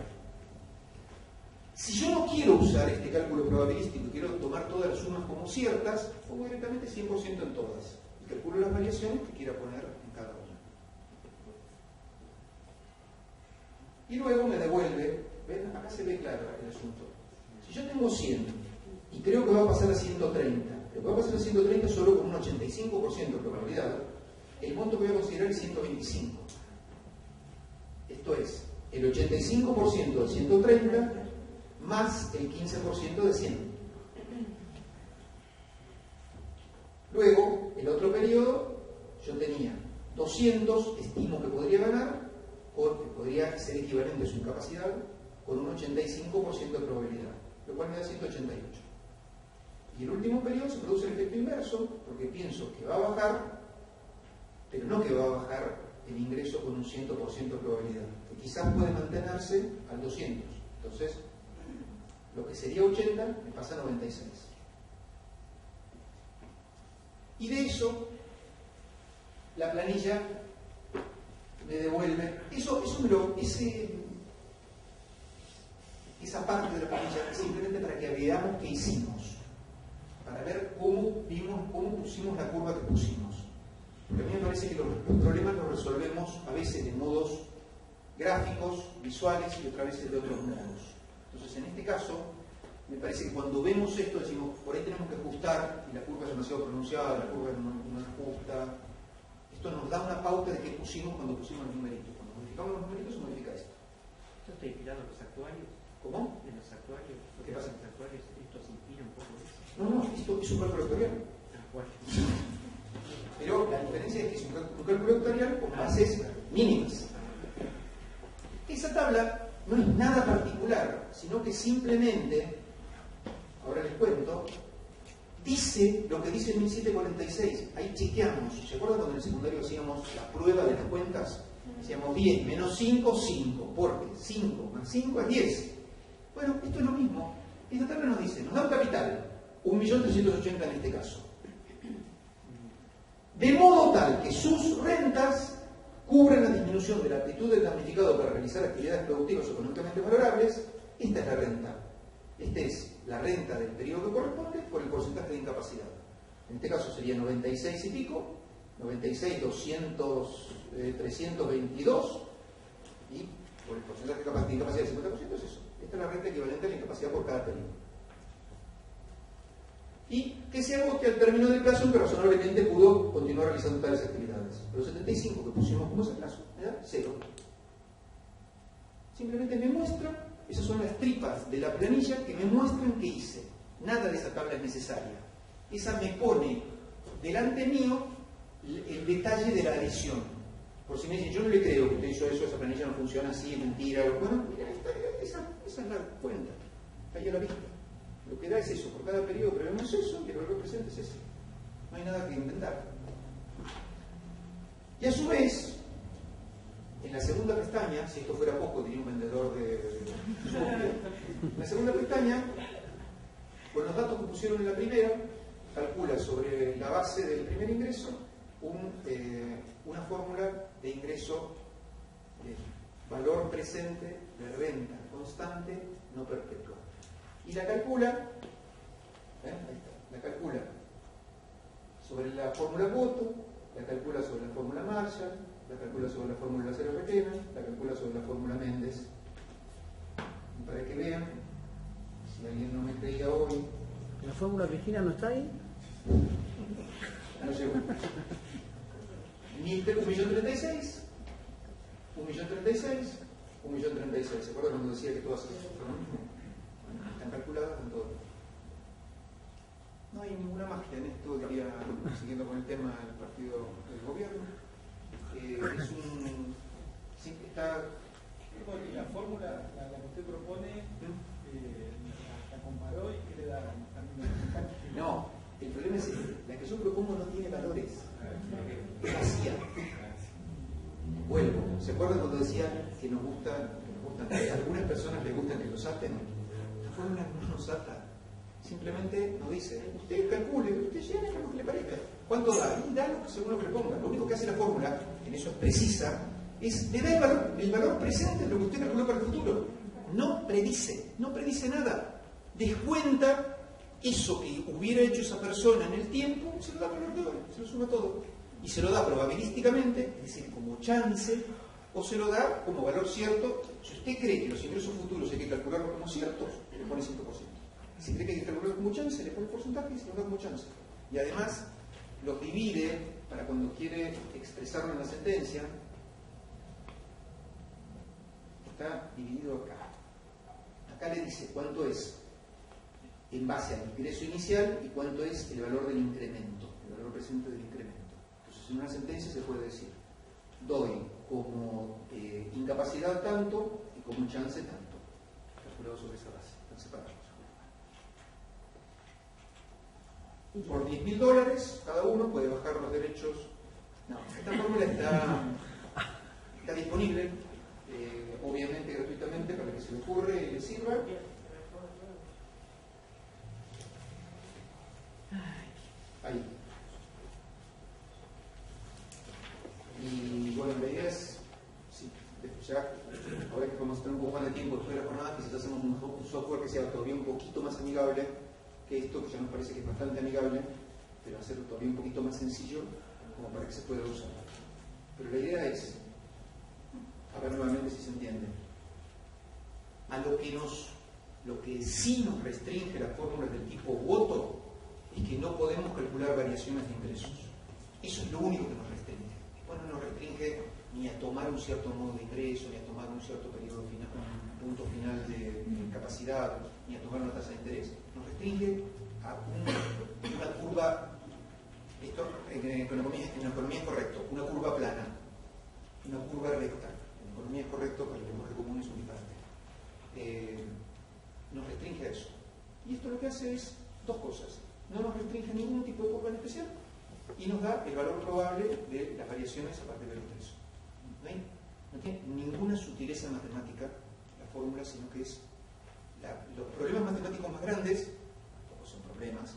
Si yo no quiero usar este cálculo probabilístico y quiero tomar todas las sumas como ciertas, pongo directamente 100% en todas y calculo las variaciones que quiera poner en cada una. Y luego me devuelve, ¿ven? Acá se ve claro el asunto. Si yo tengo 100 y creo que va a pasar a 130, pero va a pasar a 130 solo con un 85% de probabilidad, el monto que voy a considerar es 125. Esto es, el 85% de 130 más el 15% de 100. Luego, el otro periodo, yo tenía 200, estimo que podría ganar, que podría ser equivalente a su capacidad, con un 85% de probabilidad, lo cual me da 188. Y el último periodo se produce el efecto inverso, porque pienso que va a bajar, pero no que va a bajar el ingreso con un 100% de probabilidad, que quizás puede mantenerse al 200. Entonces, lo que sería 80 me pasa a 96. Y de eso, la planilla me devuelve, esa parte de la planilla es simplemente para que veamos qué hicimos, para ver cómo pusimos la curva que pusimos. Porque a mí me parece que los problemas los resolvemos a veces de modos gráficos, visuales y otras veces de otros modos. Entonces, en este caso, me parece que cuando vemos esto decimos, por ahí tenemos que ajustar, y la curva es demasiado pronunciada, la curva no es justa. Esto nos da una pauta de qué pusimos cuando pusimos los numeritos. Cuando modificamos los numeritos se modifica esto. ¿Esto está inspirado en los actuarios? ¿Cómo? En los actuarios. ¿Qué pasa? En los actuarios esto se inspira un poco de eso. No, esto es un cálculo vectorial. Bueno. Pero la diferencia es que es un cálculo vectorial con bases mínimas. Esa tabla no es nada particular, sino que simplemente, ahora les cuento, dice lo que dice el 1746. Ahí chequeamos. ¿Se acuerdan cuando en el secundario hacíamos la prueba de las cuentas? Decíamos 10 menos 5, 5. ¿Por qué? 5 más 5 es 10. Bueno, esto es lo mismo. Esta tabla nos dice, nos da un capital, 1.380.000 en este caso. De modo tal que sus rentas cubren la disminución de la aptitud del damnificado para realizar actividades productivas o económicamente valorables. Esta es la renta. Esta es la renta del periodo que corresponde por el porcentaje de incapacidad. En este caso sería 96 y pico, 96, 200, 322, y por el porcentaje de incapacidad del 50% es eso. Esta es la renta equivalente a la incapacidad por cada periodo. Y que se agote al término del plazo en que razonablemente pudo continuar realizando tales actividades. Los 75 que pusimos como ese plazo, me da 0. Simplemente me muestra, esas son las tripas de la planilla que me muestran qué hice. Nada de esa tabla es necesaria. Esa me pone delante mío el detalle de la adición. Por si me dicen, yo no le creo que usted hizo eso, esa planilla no funciona así, es mentira. Bueno, mira, esa es la cuenta, ahí a la vista. Lo que da es eso, por cada periodo prevemos eso y el valor presente es ese. No hay nada que inventar. Y a su vez, en la segunda pestaña, si esto fuera poco, diría un vendedor de en la segunda pestaña, con los datos que pusieron en la primera, calcula sobre la base del primer ingreso una fórmula de ingreso de valor presente de renta constante no perpetua. Y la calcula, ahí está, la calcula sobre la fórmula Boto, la calcula sobre la fórmula Marshall, la calcula sobre la fórmula Cero-Retena, la calcula sobre la fórmula Méndez. Y para que vean, si alguien no me creía hoy, ¿La fórmula Cristina no está ahí? no llegó. 1.036, 1.036, 1.036. ¿Se acuerdan cuando decía que todas esas son lo mismo? Bueno, están calculadas en todo. No hay ninguna magia en esto, diría, siguiendo con el tema del partido del gobierno. Es un... Sí, está... La fórmula, la que usted propone, la comparó y ¿qué le da? No, el problema es este. La que yo propongo no tiene valores. Es vacía. Vuelvo. ¿Se acuerdan cuando decía que nos gustan, que a algunas personas les gustan que los aten? La fórmula no nos ata. Simplemente nos dice, usted calcule, usted llene lo que le parezca. ¿Cuánto da? Y da lo que según lo que le ponga. Lo único que hace la fórmula, en eso es precisa, es le da el valor presente de lo que usted calculó para el futuro. No predice nada. Descuenta eso que hubiera hecho esa persona en el tiempo, se lo da valor de hoy, se lo suma todo. Y se lo da probabilísticamente, es decir, como chance, o se lo da como valor cierto. Si usted cree que los ingresos futuros hay que calcularlos como ciertos, le pone 5%. Si cree que hay que calcularlos como chance, le pone el porcentaje y se lo da como chance. Y además los divide para cuando quiere expresarlo en la sentencia. Está dividido acá. Acá le dice cuánto es en base al ingreso inicial y cuánto es el valor del incremento, el valor presente del incremento. Entonces, en una sentencia se puede decir, doy como incapacidad tanto y como chance tanto, calculado sobre esa base, están separados. Por $10.000 cada uno puede bajar los derechos. No, esta fórmula está disponible, obviamente gratuitamente, para que se le ocurre y le sirva. Ahí. Y bueno, la idea es, sí, ya, ahora que podemos tener un poco más de tiempo después de la jornada, quizás hacemos un software que sea todavía un poquito más amigable que esto, que ya nos parece que es bastante amigable, pero hacerlo todavía un poquito más sencillo, como para que se pueda usar. Pero la idea es, a ver nuevamente si se entiende, a lo que sí nos restringe las fórmulas del tipo Woto es que no podemos calcular variaciones de ingresos. Eso es lo único que nos restringe. Bueno, no nos restringe ni a tomar un cierto modo de ingreso, ni a tomar un cierto periodo final, un punto final de capacidad, ni a tomar una tasa de interés. Nos restringe a una curva, esto en economía es correcto, una curva plana, una curva recta. En economía es correcto, pero el lenguaje común es un disparate. Nos restringe a eso. Y esto lo que hace es dos cosas. No nos restringe ningún tipo de curva en especial y nos da el valor probable de las variaciones a partir del ingreso. ¿Ven? sutileza matemática, la fórmula, sino que es los problemas matemáticos más grandes, o son problemas,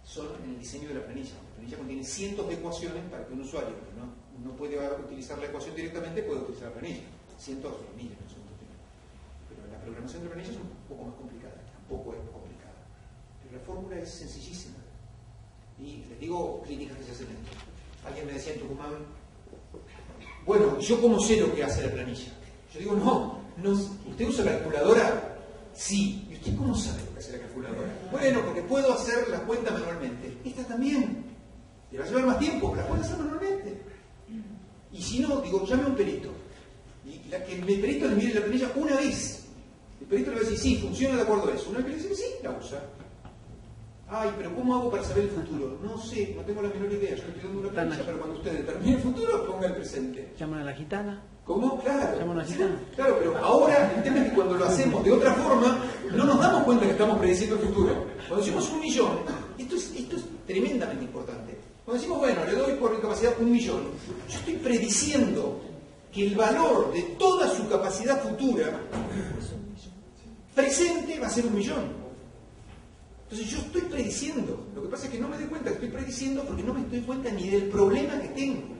son en el diseño de la planilla. La planilla contiene cientos de ecuaciones para que un usuario que no puede utilizar la ecuación directamente pueda utilizar la planilla. Cientos o miles, no sé cuántos tiene. Pero la programación de la planilla es un poco más complicada, tampoco es complicada. Pero la fórmula es sencillísima. Y les digo clínicas que se hacen esto. Alguien me decía en Tucumán, bueno, ¿yo cómo sé lo que hace la planilla? Yo digo, no, ¿usted usa calculadora? Sí. ¿Y usted cómo sabe lo que hace la calculadora? Bueno, porque puedo hacer la cuenta manualmente. Esta también. Le va a llevar más tiempo, pero la puedo hacer manualmente. Y si no, digo, llame a un perito. Y que el perito le mire la planilla una vez. El perito le va a decir, sí, funciona de acuerdo a eso. Una vez que le dice, sí, la usa. Ay, pero ¿cómo hago para saber el futuro? No sé, no tengo la menor idea. Yo le estoy dando una planilla, pero cuando usted determine el futuro, ponga el presente. ¿Llaman a la gitana? ¿Cómo? Claro. ¿Llaman a la gitana? Claro, pero ahora el tema es que cuando lo hacemos de otra forma, no nos damos cuenta que estamos prediciendo el futuro. Cuando decimos 1 millón, esto es tremendamente importante. Cuando decimos, bueno, le doy por capacidad 1 millón, yo estoy prediciendo que el valor de toda su capacidad futura presente va a ser 1 millón. Entonces yo estoy prediciendo. Lo que pasa es que no me doy cuenta que estoy prediciendo porque no me doy cuenta ni del problema que tengo.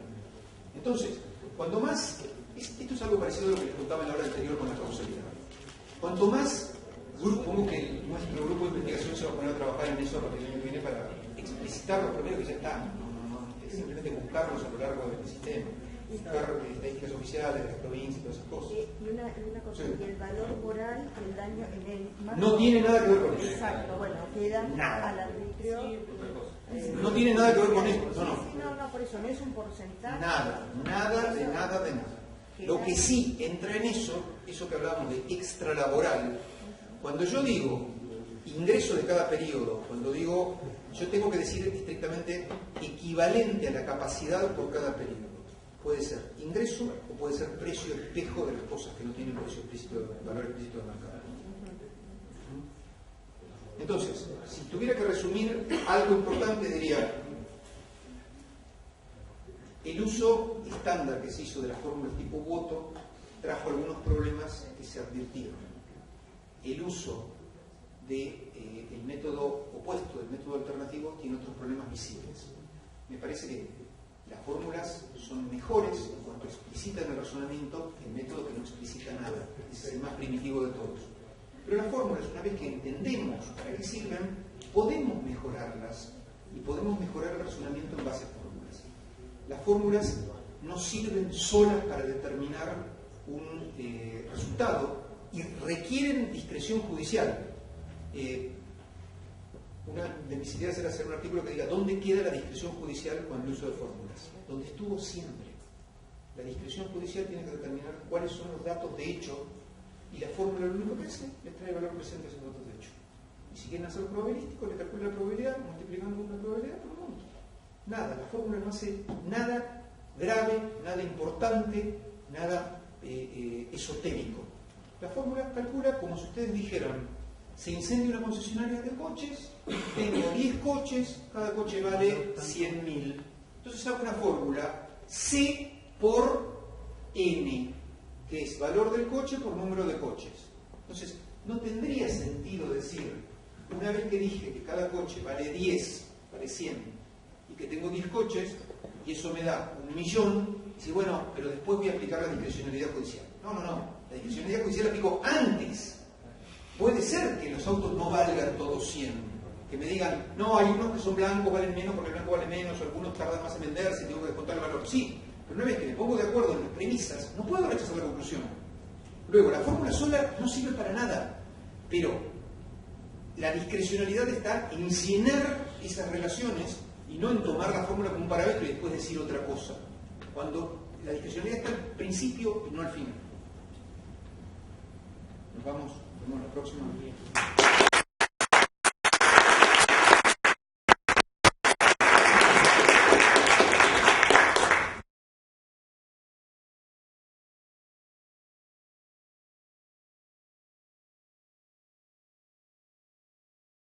Entonces, cuando más... Esto es algo parecido a lo que les contaba en la hora anterior con la causalidad. Cuanto más supongo que nuestro grupo de investigación se va a poner a trabajar en eso a partir del año que viene para explicitar lo primero que ya está. Es simplemente buscarlos a lo largo del sistema. Buscar estadísticas oficiales de las provincias y todas esas cosas. Y una cosa, Sí. y el valor moral, el daño en el marco... No tiene nada que ver con eso. Exacto, bueno, queda Nada. al arbitrio... No tiene nada que ver con eso. No, no. Sí, no, por eso, no es un porcentaje. Nada de nada. Lo que sí entra en eso que hablábamos de extralaboral, cuando yo digo ingreso de cada periodo, cuando digo, yo tengo que decir estrictamente equivalente a la capacidad por cada periodo. Puede ser ingreso o puede ser precio espejo de las cosas que no tienen precio explícito, valor explícito de mercado. Entonces, si tuviera que resumir algo importante, diría: el uso estándar que se hizo de las fórmulas tipo Woto trajo algunos problemas que se advirtieron. El uso del método opuesto, del método alternativo, tiene otros problemas visibles. Me parece que las fórmulas son mejores en cuanto explicitan el razonamiento que el método que no explicita nada. Es el más primitivo de todos. Pero las fórmulas, una vez que entendemos para qué sirven, podemos mejorarlas y podemos mejorar el razonamiento en base a fórmulas. Las fórmulas no sirven solas para determinar un resultado y requieren discreción judicial. Una de mis ideas era hacer un artículo que diga ¿dónde queda la discreción judicial con el uso de fórmulas? Donde estuvo siempre. La discreción judicial tiene que determinar cuáles son los datos de hecho y la fórmula lo único que hace es traer valor presente a esos datos de hecho. Y si quieren hacer probabilístico, le calcula la probabilidad multiplicando una probabilidad por un monto. Nada, la fórmula no hace nada grave, nada importante, nada esotérico. La fórmula calcula como si ustedes dijeran: se incendia una concesionaria de coches, tengo 10 coches, cada coche vale 100.000. Entonces hago una fórmula C por N, que es valor del coche por número de coches. Entonces, no tendría sentido decir, una vez que dije que cada coche vale 10, vale 100, y que tengo 10 coches, y eso me da 1 millón, y decir, bueno, pero después voy a aplicar la discrecionalidad judicial. No. La discrecionalidad judicial la aplico antes. Puede ser que los autos no valgan todos 100. Que me digan, no, hay unos que son blancos, valen menos porque el blanco vale menos, o algunos tardan más en venderse y tengo que descontar el valor. Sí, pero una vez que me pongo de acuerdo en las premisas, no puedo rechazar la conclusión. Luego, la fórmula sola no sirve para nada, pero la discrecionalidad está en llenar esas relaciones y no en tomar la fórmula como un parámetro y después decir otra cosa. Cuando la discrecionalidad está al principio y no al final. Nos vemos la próxima.